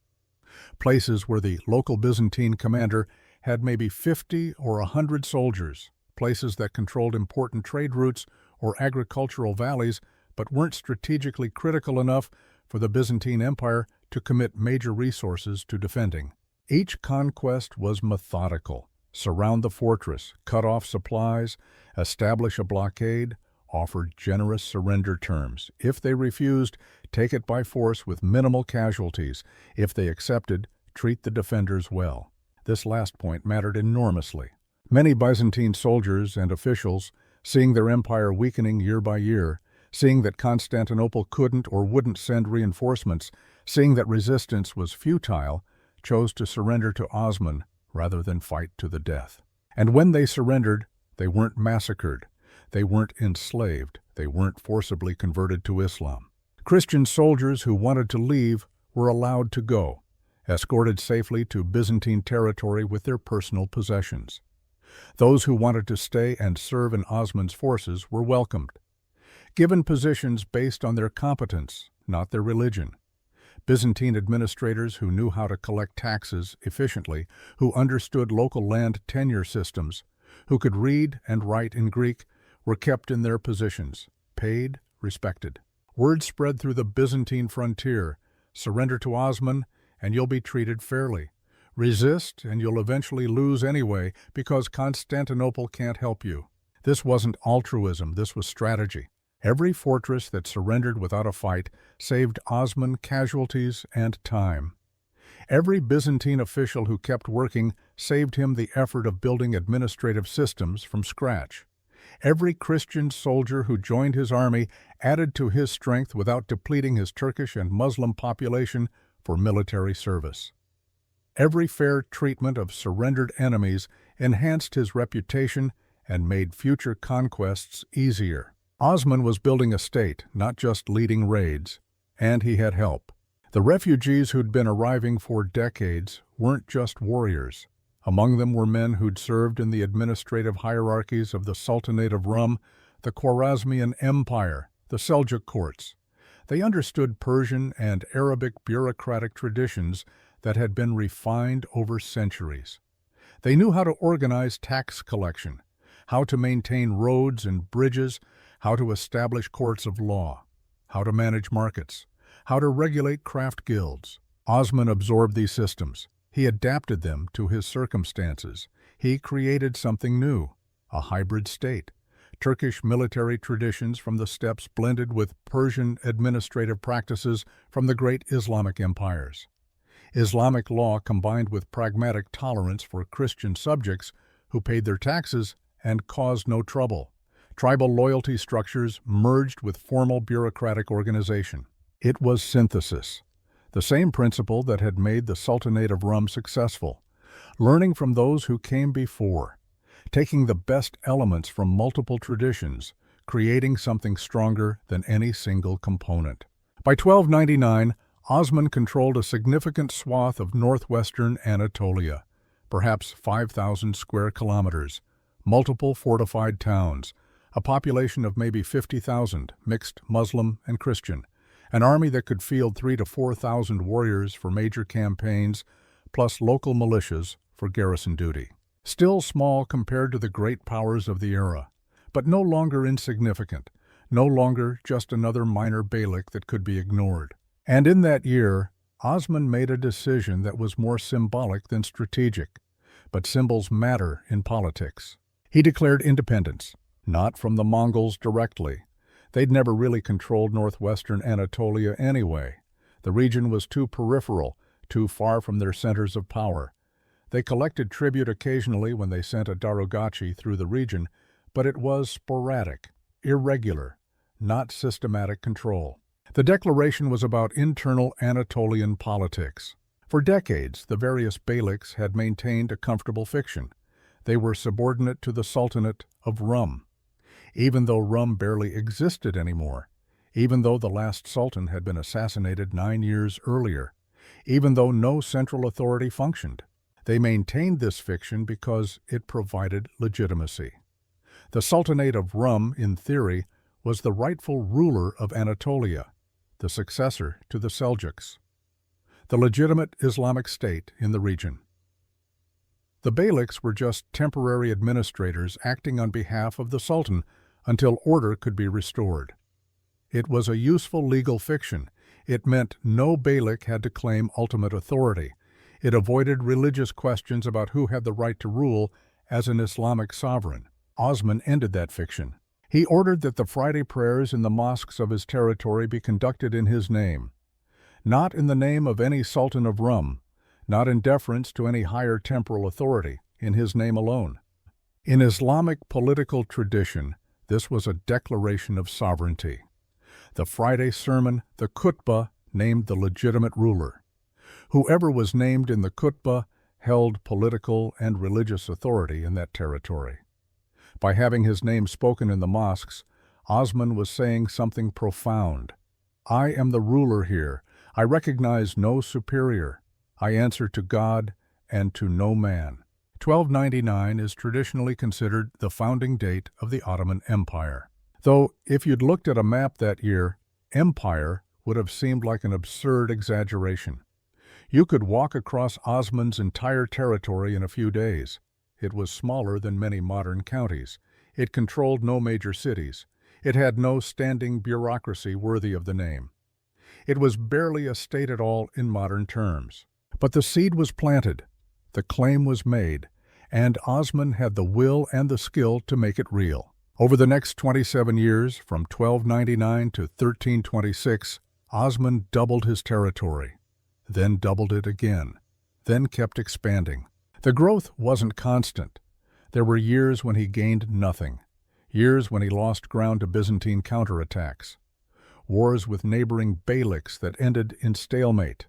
Places where the local Byzantine commander had maybe 50 or 100 soldiers, places that controlled important trade routes or agricultural valleys but weren't strategically critical enough for the Byzantine Empire to commit major resources to defending. Each conquest was methodical. Surround the fortress, cut off supplies, establish a blockade, offer generous surrender terms. If they refused, take it by force with minimal casualties. If they accepted, treat the defenders well. This last point mattered enormously. Many Byzantine soldiers and officials, seeing their empire weakening year by year, seeing that Constantinople couldn't or wouldn't send reinforcements, seeing that resistance was futile, chose to surrender to Osman rather than fight to the death. And when they surrendered, they weren't massacred. They weren't enslaved. They weren't forcibly converted to Islam. Christian soldiers who wanted to leave were allowed to go, escorted safely to Byzantine territory with their personal possessions. Those who wanted to stay and serve in Osman's forces were welcomed, given positions based on their competence, not their religion. Byzantine administrators who knew how to collect taxes efficiently, who understood local land tenure systems, who could read and write in Greek, were kept in their positions, paid, respected. Word spread through the Byzantine frontier: surrender to Osman and you'll be treated fairly. Resist and you'll eventually lose anyway because Constantinople can't help you. This wasn't altruism, this was strategy. Every fortress that surrendered without a fight saved Osman casualties and time. Every Byzantine official who kept working saved him the effort of building administrative systems from scratch. Every Christian soldier who joined his army added to his strength without depleting his Turkish and Muslim population for military service. Every fair treatment of surrendered enemies enhanced his reputation and made future conquests easier. Osman was building a state, not just leading raids, and he had help. The refugees who'd been arriving for decades weren't just warriors. Among them were men who'd served in the administrative hierarchies of the Sultanate of Rum, the Khwarezmian Empire, the Seljuk courts. They understood Persian and Arabic bureaucratic traditions that had been refined over centuries. They knew how to organize tax collection, how to maintain roads and bridges, how to establish courts of law, how to manage markets, how to regulate craft guilds. Osman absorbed these systems. He adapted them to his circumstances. He created something new, a hybrid state. Turkish military traditions from the steppes blended with Persian administrative practices from the great Islamic empires. Islamic law combined with pragmatic tolerance for Christian subjects who paid their taxes and caused no trouble. Tribal loyalty structures merged with formal bureaucratic organization. It was synthesis, the same principle that had made the Sultanate of Rum successful. learning from those who came before, taking the best elements from multiple traditions, creating something stronger than any single component. By 1299, Osman controlled a significant swath of northwestern Anatolia, perhaps 5,000 square kilometers, multiple fortified towns, a population of maybe 50,000, mixed Muslim and Christian, an army that could field 3,000 to 4,000 warriors for major campaigns, plus local militias for garrison duty. Still small compared to the great powers of the era, but no longer insignificant, no longer just another minor beylik that could be ignored. And in that year, Osman made a decision that was more symbolic than strategic, but symbols matter in politics. He declared independence, not from the Mongols directly. They'd never really controlled northwestern Anatolia anyway. The region was too peripheral, too far from their centers of power. They collected tribute occasionally when they sent a darugachi through the region, but it was sporadic, irregular, not systematic control. The declaration was about internal Anatolian politics. For decades, the various beyliks had maintained a comfortable fiction. They were subordinate to the Sultanate of Rum. Even though Rum barely existed anymore, even though the last sultan had been assassinated 9 years earlier, even though no central authority functioned, they maintained this fiction because it provided legitimacy. The Sultanate of Rum, in theory, was the rightful ruler of Anatolia, the successor to the Seljuks, the legitimate Islamic state in the region. The beyliks were just temporary administrators acting on behalf of the Sultan until order could be restored. It was a useful legal fiction. It meant no beylik had to claim ultimate authority. It avoided religious questions about who had the right to rule as an Islamic sovereign. Osman ended that fiction. He ordered that the Friday prayers in the mosques of his territory be conducted in his name, not in the name of any Sultan of Rum, not in deference to any higher temporal authority, in his name alone. In Islamic political tradition, this was a declaration of sovereignty. The Friday sermon, the khutbah, named the legitimate ruler. Whoever was named in the khutbah held political and religious authority in that territory. By having his name spoken in the mosques, Osman was saying something profound. I am the ruler here. I recognize no superior. I answer to God and to no man. 1299 is traditionally considered the founding date of the Ottoman Empire. Though, if you'd looked at a map that year, empire would have seemed like an absurd exaggeration. You could walk across Osman's entire territory in a few days. It was smaller than many modern counties. It controlled no major cities. It had no standing bureaucracy worthy of the name. It was barely a state at all in modern terms. But the seed was planted, the claim was made, and Osman had the will and the skill to make it real. Over the next 27 years, from 1299 to 1326, Osman doubled his territory, then doubled it again, then kept expanding. The growth wasn't constant. There were years when he gained nothing, years when he lost ground to Byzantine counterattacks, wars with neighboring beyliks that ended in stalemate,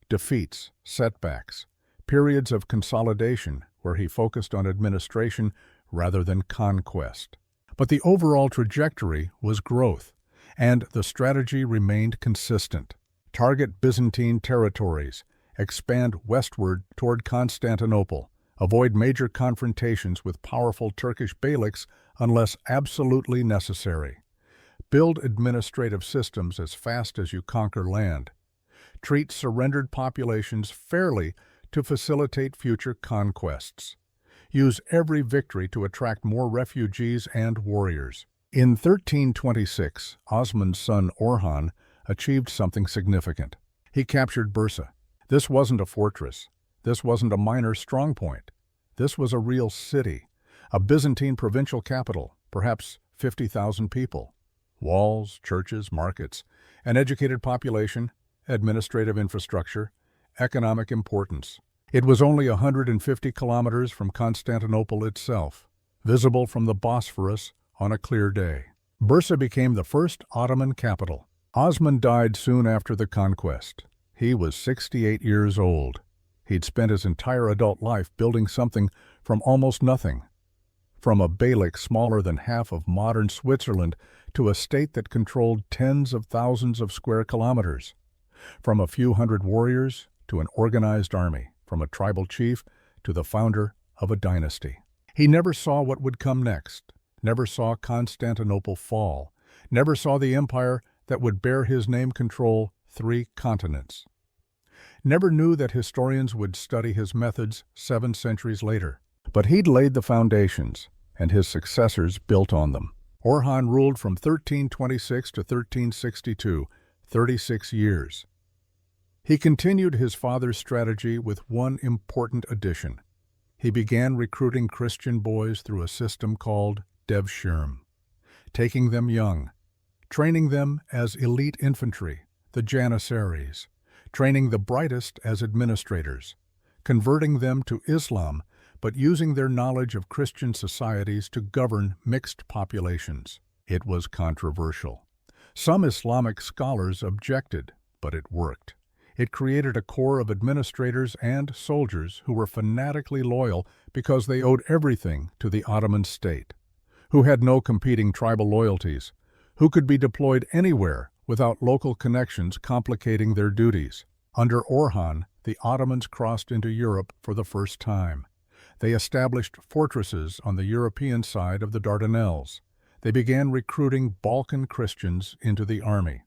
defeats, setbacks, periods of consolidation where he focused on administration rather than conquest. But the overall trajectory was growth, and the strategy remained consistent. Target Byzantine territories, expand westward toward Constantinople, avoid major confrontations with powerful Turkish beyliks unless absolutely necessary. Build administrative systems as fast as you conquer land. Treat surrendered populations fairly to facilitate future conquests. Use every victory to attract more refugees and warriors. In 1326, Osman's son Orhan achieved something significant. He captured Bursa. This wasn't a fortress. This wasn't a minor strongpoint. This was a real city, a Byzantine provincial capital, perhaps 50,000 people. Walls, churches, markets, an educated population, administrative infrastructure, economic importance. It was only 150 kilometers from Constantinople itself, visible from the Bosphorus on a clear day. Bursa became the first Ottoman capital. Osman died soon after the conquest. He was 68 years old. He'd spent his entire adult life building something from almost nothing. From a beylik smaller than half of modern Switzerland to a state that controlled tens of thousands of square kilometers. From a few hundred warriors to an organized army, from a tribal chief to the founder of a dynasty. He never saw what would come next, never saw Constantinople fall, never saw the empire that would bear his name control 3 continents. Never knew that historians would study his methods 7 centuries later. But he'd laid the foundations, and his successors built on them. Orhan ruled from 1326 to 1362, 36 years. He continued his father's strategy with one important addition. He began recruiting Christian boys through a system called devshirme, taking them young, training them as elite infantry, the janissaries, training the brightest as administrators, converting them to Islam, but using their knowledge of Christian societies to govern mixed populations. It was controversial. Some Islamic scholars objected, but it worked. It created a core of administrators and soldiers who were fanatically loyal because they owed everything to the Ottoman state, who had no competing tribal loyalties, who could be deployed anywhere without local connections complicating their duties. Under Orhan, the Ottomans crossed into Europe for the first time. They established fortresses on the European side of the Dardanelles. They began recruiting Balkan Christians into the army.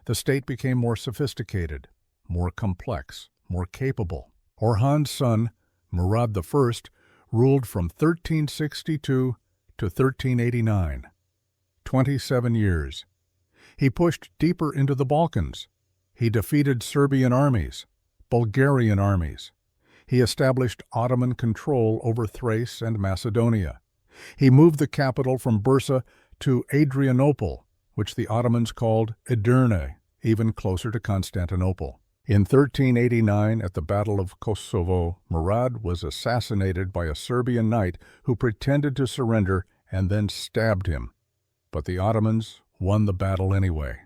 The state became more sophisticated, more complex, more capable. Orhan's son, Murad I, ruled from 1362 to 1389. 27 years. He pushed deeper into the Balkans. He defeated Serbian armies, Bulgarian armies. He established Ottoman control over Thrace and Macedonia. He moved the capital from Bursa to Adrianople, which the Ottomans called Edirne, even closer to Constantinople. In 1389, at the Battle of Kosovo, Murad was assassinated by a Serbian knight who pretended to surrender and then stabbed him. But the Ottomans won the battle anyway.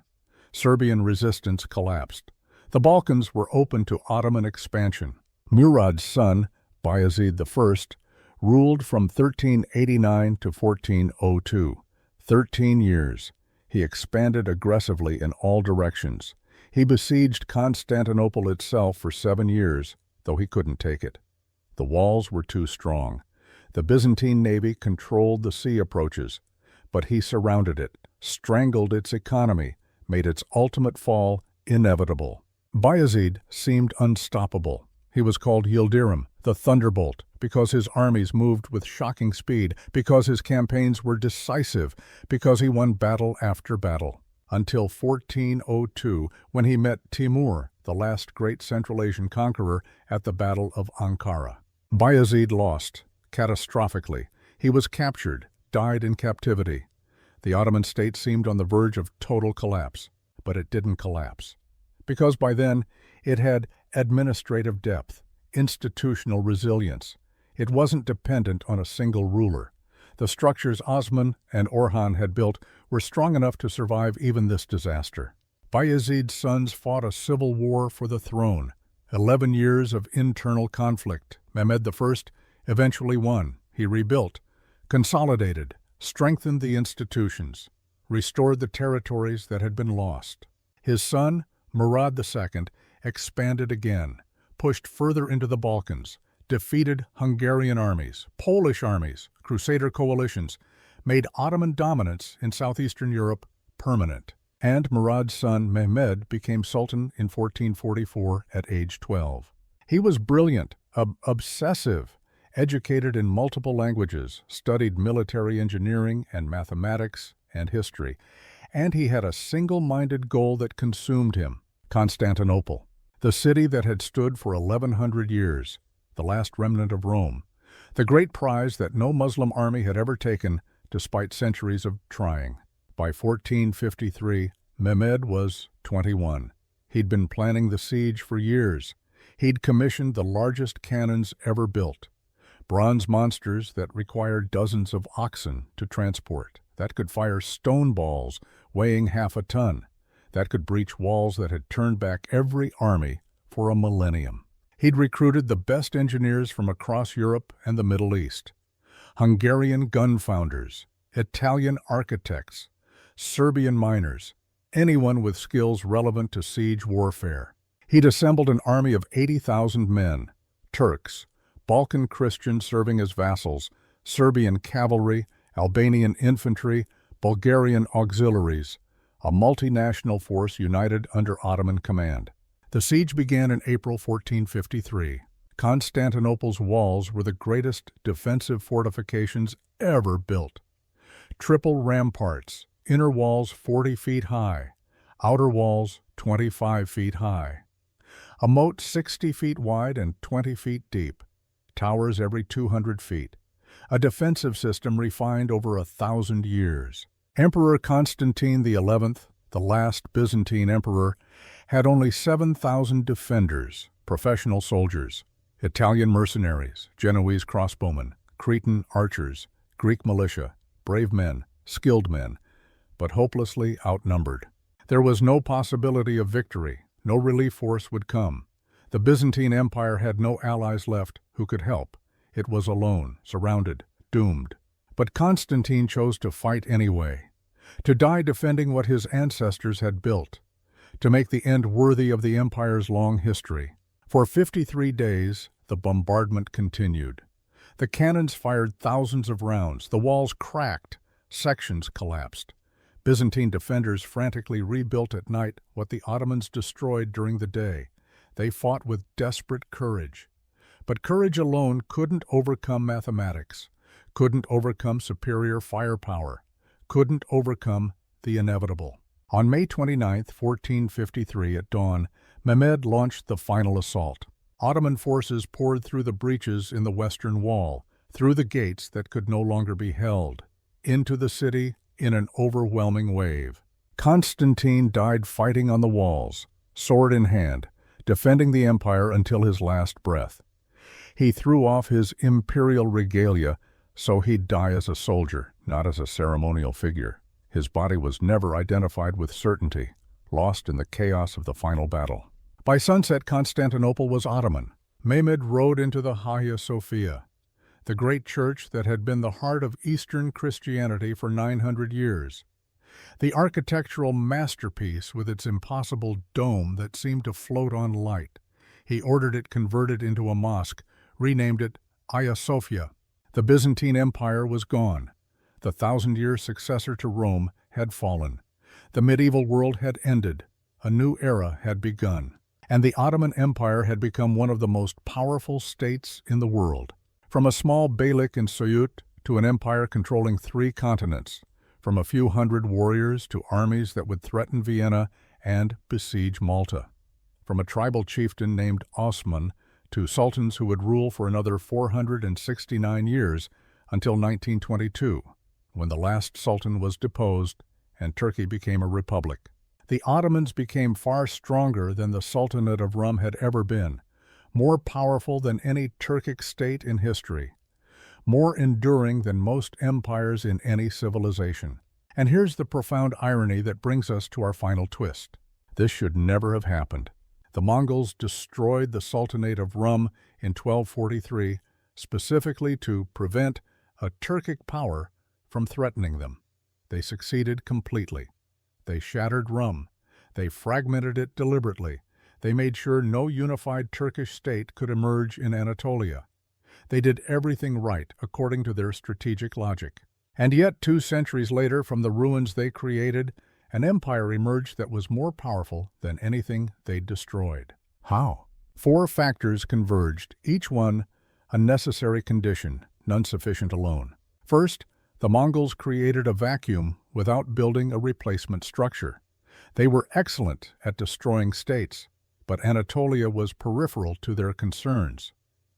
Serbian resistance collapsed. The Balkans were open to Ottoman expansion. Murad's son, Bayezid I, ruled from 1389 to 1402, 13 years. He expanded aggressively in all directions. He besieged Constantinople itself for 7 years, though he couldn't take it. The walls were too strong. The Byzantine navy controlled the sea approaches, but he surrounded it, strangled its economy, made its ultimate fall inevitable. Bayezid seemed unstoppable. He was called Yildirim, the Thunderbolt, because his armies moved with shocking speed, because his campaigns were decisive, because he won battle after battle. Until 1402, when he met Timur, the last great Central Asian conqueror, at the Battle of Ankara. Bayezid lost, catastrophically. He was captured, died in captivity. The Ottoman state seemed on the verge of total collapse, but it didn't collapse. Because by then, it had administrative depth, institutional resilience. It wasn't dependent on a single ruler. The structures Osman and Orhan had built were strong enough to survive even this disaster. Bayezid's sons fought a civil war for the throne. 11 years of internal conflict. Mehmed I eventually won. He rebuilt, consolidated, strengthened the institutions, restored the territories that had been lost. His son, Murad II, expanded again, pushed further into the Balkans, defeated Hungarian armies, Polish armies, Crusader coalitions, made Ottoman dominance in southeastern Europe permanent. And Murad's son Mehmed became Sultan in 1444 at age 12. He was brilliant, obsessive, educated in multiple languages, studied military engineering and mathematics and history, and he had a single-minded goal that consumed him: Constantinople, the city that had stood for 1,100 years, the last remnant of Rome, the great prize that no Muslim army had ever taken despite centuries of trying. By 1453, Mehmed was 21. He'd been planning the siege for years. He'd commissioned the largest cannons ever built, bronze monsters that required dozens of oxen to transport, that could fire stone balls weighing half a ton, that could breach walls that had turned back every army for a millennium. He'd recruited the best engineers from across Europe and the Middle East. Hungarian gun founders, Italian architects, Serbian miners, anyone with skills relevant to siege warfare. He'd assembled an army of 80,000 men, Turks, Balkan Christians serving as vassals, Serbian cavalry, Albanian infantry, Bulgarian auxiliaries, a multinational force united under Ottoman command. The siege began in April 1453. Constantinople's walls were the greatest defensive fortifications ever built. Triple ramparts, inner walls 40 feet high, outer walls 25 feet high. A moat 60 feet wide and 20 feet deep, towers every 200 feet. A defensive system refined over 1,000 years. Emperor Constantine XI, the last Byzantine emperor, had only 7,000 defenders, professional soldiers, Italian mercenaries, Genoese crossbowmen, Cretan archers, Greek militia, brave men, skilled men, but hopelessly outnumbered. There was no possibility of victory. No relief force would come. The Byzantine Empire had no allies left who could help. It was alone, surrounded, doomed. But Constantine chose to fight anyway, to die defending what his ancestors had built, to make the end worthy of the empire's long history. For 53 days, the bombardment continued. The cannons fired thousands of rounds. The walls cracked. Sections collapsed. Byzantine defenders frantically rebuilt at night what the Ottomans destroyed during the day. They fought with desperate courage. But courage alone couldn't overcome mathematics, couldn't overcome superior firepower, couldn't overcome the inevitable. On May 29, 1453, at dawn, Mehmed launched the final assault. Ottoman forces poured through the breaches in the western wall, through the gates that could no longer be held, into the city in an overwhelming wave. Constantine died fighting on the walls, sword in hand, defending the empire until his last breath. He threw off his imperial regalia so he'd die as a soldier, not as a ceremonial figure. His body was never identified with certainty, lost in the chaos of the final battle. By sunset, Constantinople was Ottoman. Mehmed rode into the Hagia Sophia, the great church that had been the heart of Eastern Christianity for 900 years. The architectural masterpiece with its impossible dome that seemed to float on light. He ordered it converted into a mosque, renamed it Hagia Sophia. The Byzantine Empire was gone. The 1,000-year successor to Rome had fallen. The medieval world had ended. A new era had begun. And the Ottoman Empire had become one of the most powerful states in the world. From a small beylik in Suyut to an empire controlling 3 continents, from a few hundred warriors to armies that would threaten Vienna and besiege Malta, from a tribal chieftain named Osman to sultans who would rule for another 469 years until 1922, when the last sultan was deposed and Turkey became a republic. The Ottomans became far stronger than the Sultanate of Rum had ever been, more powerful than any Turkic state in history, more enduring than most empires in any civilization. And here's the profound irony that brings us to our final twist. This should never have happened. The Mongols destroyed the Sultanate of Rum in 1243, specifically to prevent a Turkic power from threatening them. They succeeded completely. They shattered Rum. They fragmented it deliberately. They made sure no unified Turkish state could emerge in Anatolia. They did everything right according to their strategic logic. And yet, 2 centuries later, from the ruins they created, an empire emerged that was more powerful than anything they'd destroyed. How? 4 factors converged, each one a necessary condition, none sufficient alone. First, the Mongols created a vacuum without building a replacement structure. They were excellent at destroying states, but Anatolia was peripheral to their concerns.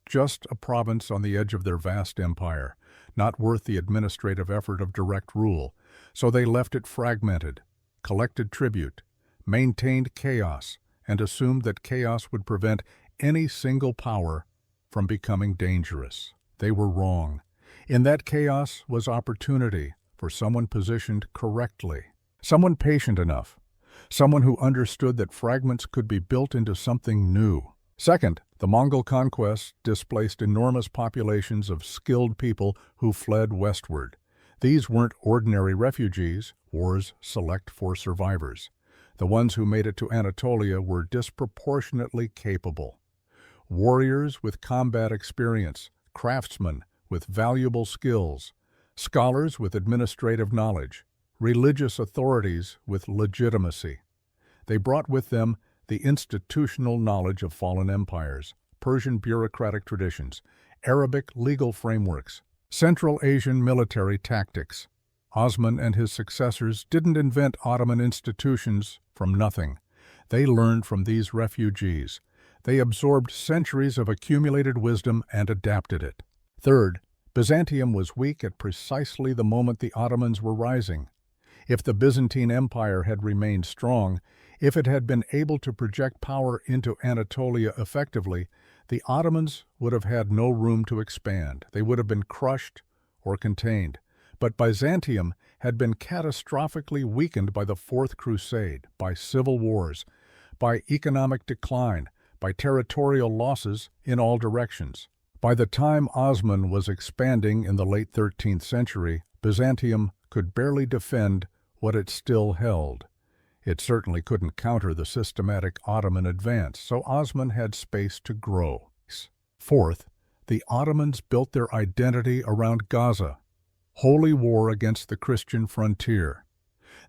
Just a province on the edge of their vast empire, not worth the administrative effort of direct rule, so they left it fragmented, collected tribute, maintained chaos, and assumed that chaos would prevent any single power from becoming dangerous. They were wrong. In that chaos was opportunity for someone positioned correctly, someone patient enough, someone who understood that fragments could be built into something new. Second, the Mongol conquest displaced enormous populations of skilled people who fled westward. These weren't ordinary refugees, wars select for survivors. The ones who made it to Anatolia were disproportionately capable. Warriors with combat experience, craftsmen with valuable skills, scholars with administrative knowledge, religious authorities with legitimacy. They brought with them the institutional knowledge of fallen empires, Persian bureaucratic traditions, Arabic legal frameworks, Central Asian military tactics. Osman and his successors didn't invent Ottoman institutions from nothing. They learned from these refugees. They absorbed centuries of accumulated wisdom and adapted it. Third, Byzantium was weak at precisely the moment the Ottomans were rising. If the Byzantine Empire had remained strong, if it had been able to project power into Anatolia effectively, the Ottomans would have had no room to expand. They would have been crushed or contained. But Byzantium had been catastrophically weakened by the Fourth Crusade, by civil wars, by economic decline, by territorial losses in all directions. By the time Osman was expanding in the late 13th century, Byzantium could barely defend what it still held. It certainly couldn't counter the systematic Ottoman advance, so Osman had space to grow. Fourth, the Ottomans built their identity around Gaza, holy war against the Christian frontier.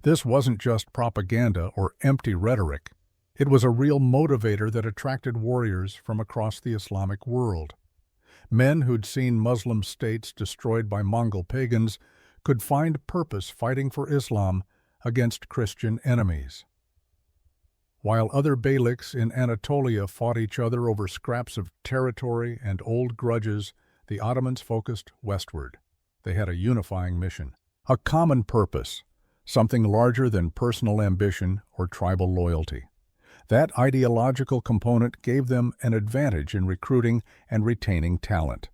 This wasn't just propaganda or empty rhetoric. It was a real motivator that attracted warriors from across the Islamic world. Men who'd seen Muslim states destroyed by Mongol pagans could find purpose fighting for Islam against Christian enemies. While other beyliks in Anatolia fought each other over scraps of territory and old grudges, the Ottomans focused westward. They had a unifying mission, a common purpose, something larger than personal ambition or tribal loyalty. That ideological component gave them an advantage in recruiting and retaining talent.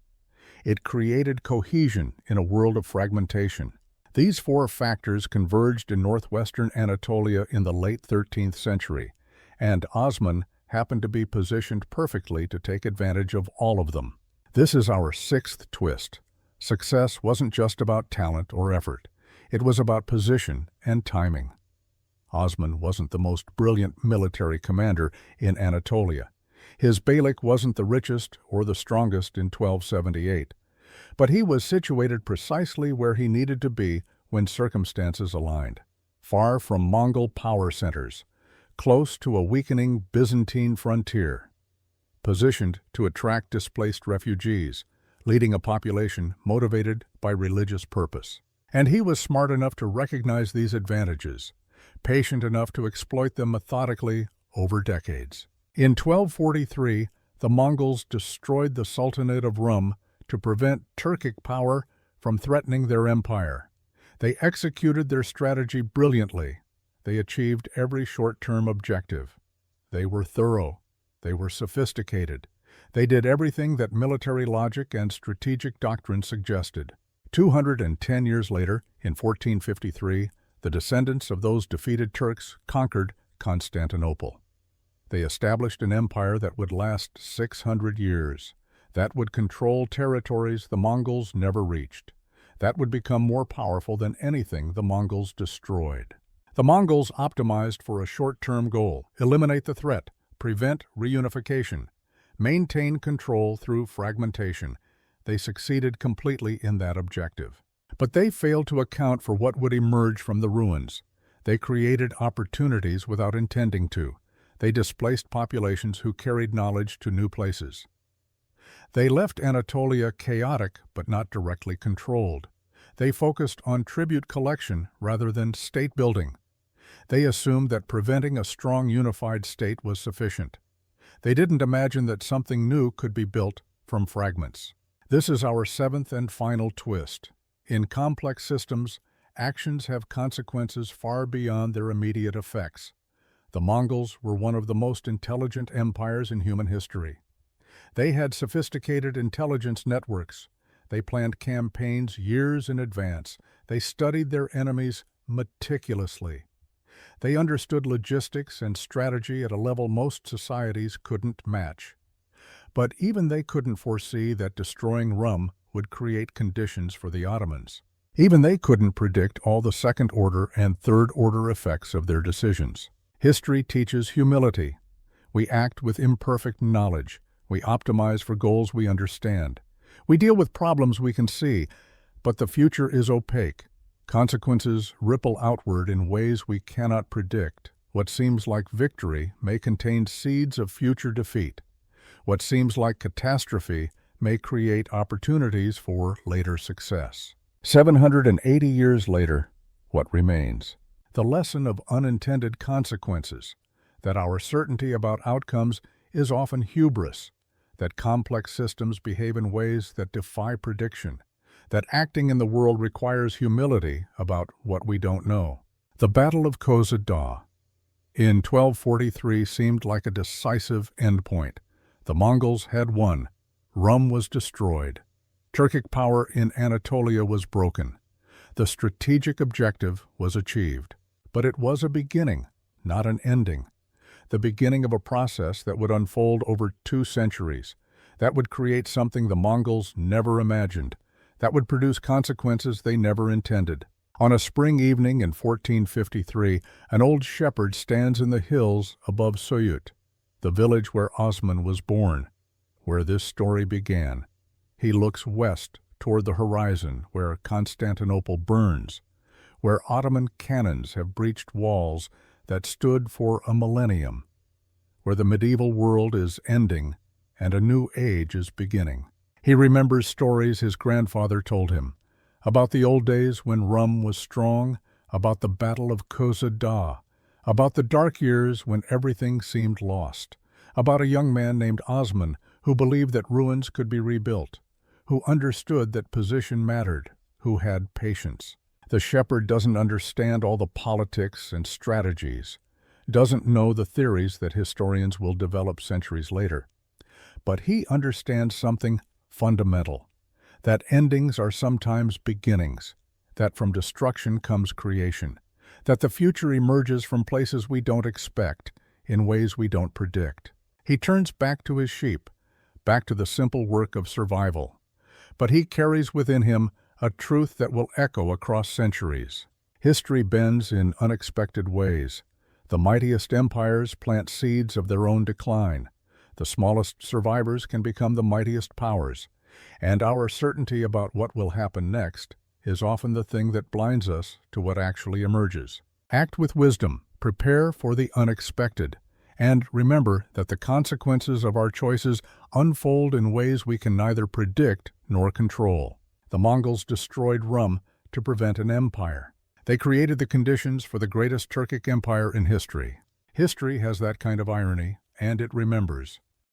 It created cohesion in a world of fragmentation. These four factors converged in northwestern Anatolia in the late 13th century, and Osman happened to be positioned perfectly to take advantage of all of them. This is our sixth twist. Success wasn't just about talent or effort. It was about position and timing. Osman wasn't the most brilliant military commander in Anatolia. His beylik wasn't the richest or the strongest in 1278. But he was situated precisely where he needed to be when circumstances aligned, far from Mongol power centers, close to a weakening Byzantine frontier, positioned to attract displaced refugees, leading a population motivated by religious purpose. And he was smart enough to recognize these advantages, patient enough to exploit them methodically over decades. In 1243, the Mongols destroyed the Sultanate of Rum to prevent Turkic power from threatening their empire. They executed their strategy brilliantly. They achieved every short-term objective. They were thorough. They were sophisticated. They did everything that military logic and strategic doctrine suggested. 210 years later, in 1453, the descendants of those defeated Turks conquered Constantinople. They established an empire that would last 600 years. That would control territories the Mongols never reached. That would become more powerful than anything the Mongols destroyed. The Mongols optimized for a short-term goal: eliminate the threat, prevent reunification, maintain control through fragmentation. They succeeded completely in that objective. But they failed to account for what would emerge from the ruins. They created opportunities without intending to. They displaced populations who carried knowledge to new places. They left Anatolia chaotic but not directly controlled. They focused on tribute collection rather than state building. They assumed that preventing a strong unified state was sufficient. They didn't imagine that something new could be built from fragments. This is our seventh and final twist. In complex systems, actions have consequences far beyond their immediate effects. The Mongols were one of the most intelligent empires in human history. They had sophisticated intelligence networks. They planned campaigns years in advance. They studied their enemies meticulously. They understood logistics and strategy at a level most societies couldn't match. But even they couldn't foresee that destroying Rum would create conditions for the Ottomans. Even they couldn't predict all the second-order and third-order effects of their decisions. History teaches humility. We act with imperfect knowledge. We optimize for goals we understand. We deal with problems we can see, but the future is opaque. Consequences ripple outward in ways we cannot predict. What seems like victory may contain seeds of future defeat. What seems like catastrophe may create opportunities for later success. 780 years later, what remains? The lesson of unintended consequences, that our certainty about outcomes is often hubris, that complex systems behave in ways that defy prediction, that acting in the world requires humility about what we don't know. The Battle of Kozada in 1243 seemed like a decisive endpoint. The Mongols had won. Rum was destroyed. Turkic power in Anatolia was broken. The strategic objective was achieved. But it was a beginning, not an ending. The beginning of a process that would unfold over 2 centuries, that would create something the Mongols never imagined, that would produce consequences they never intended. On a spring evening in 1453, an old shepherd stands in the hills above Soyut, the village where Osman was born, where this story began. He looks west toward the horizon where Constantinople burns, where Ottoman cannons have breached walls that stood for a millennium, where the medieval world is ending and a new age is beginning. He remembers stories his grandfather told him, about the old days when Rum was strong, about the Battle of Kozada, about the dark years when everything seemed lost, about a young man named Osman who believed that ruins could be rebuilt, who understood that position mattered, who had patience. The shepherd doesn't understand all the politics and strategies, doesn't know the theories that historians will develop centuries later. But he understands something fundamental, that endings are sometimes beginnings, that from destruction comes creation, that the future emerges from places we don't expect, in ways we don't predict. He turns back to his sheep, back to the simple work of survival. But he carries within him a truth that will echo across centuries. History bends in unexpected ways. The mightiest empires plant seeds of their own decline. The smallest survivors can become the mightiest powers. And our certainty about what will happen next is often the thing that blinds us to what actually emerges. Act with wisdom, prepare for the unexpected, and remember that the consequences of our choices unfold in ways we can neither predict nor control. The Mongols destroyed Rum to prevent an empire. They created the conditions for the greatest Turkic empire in history. History has that kind of irony, and it remembers.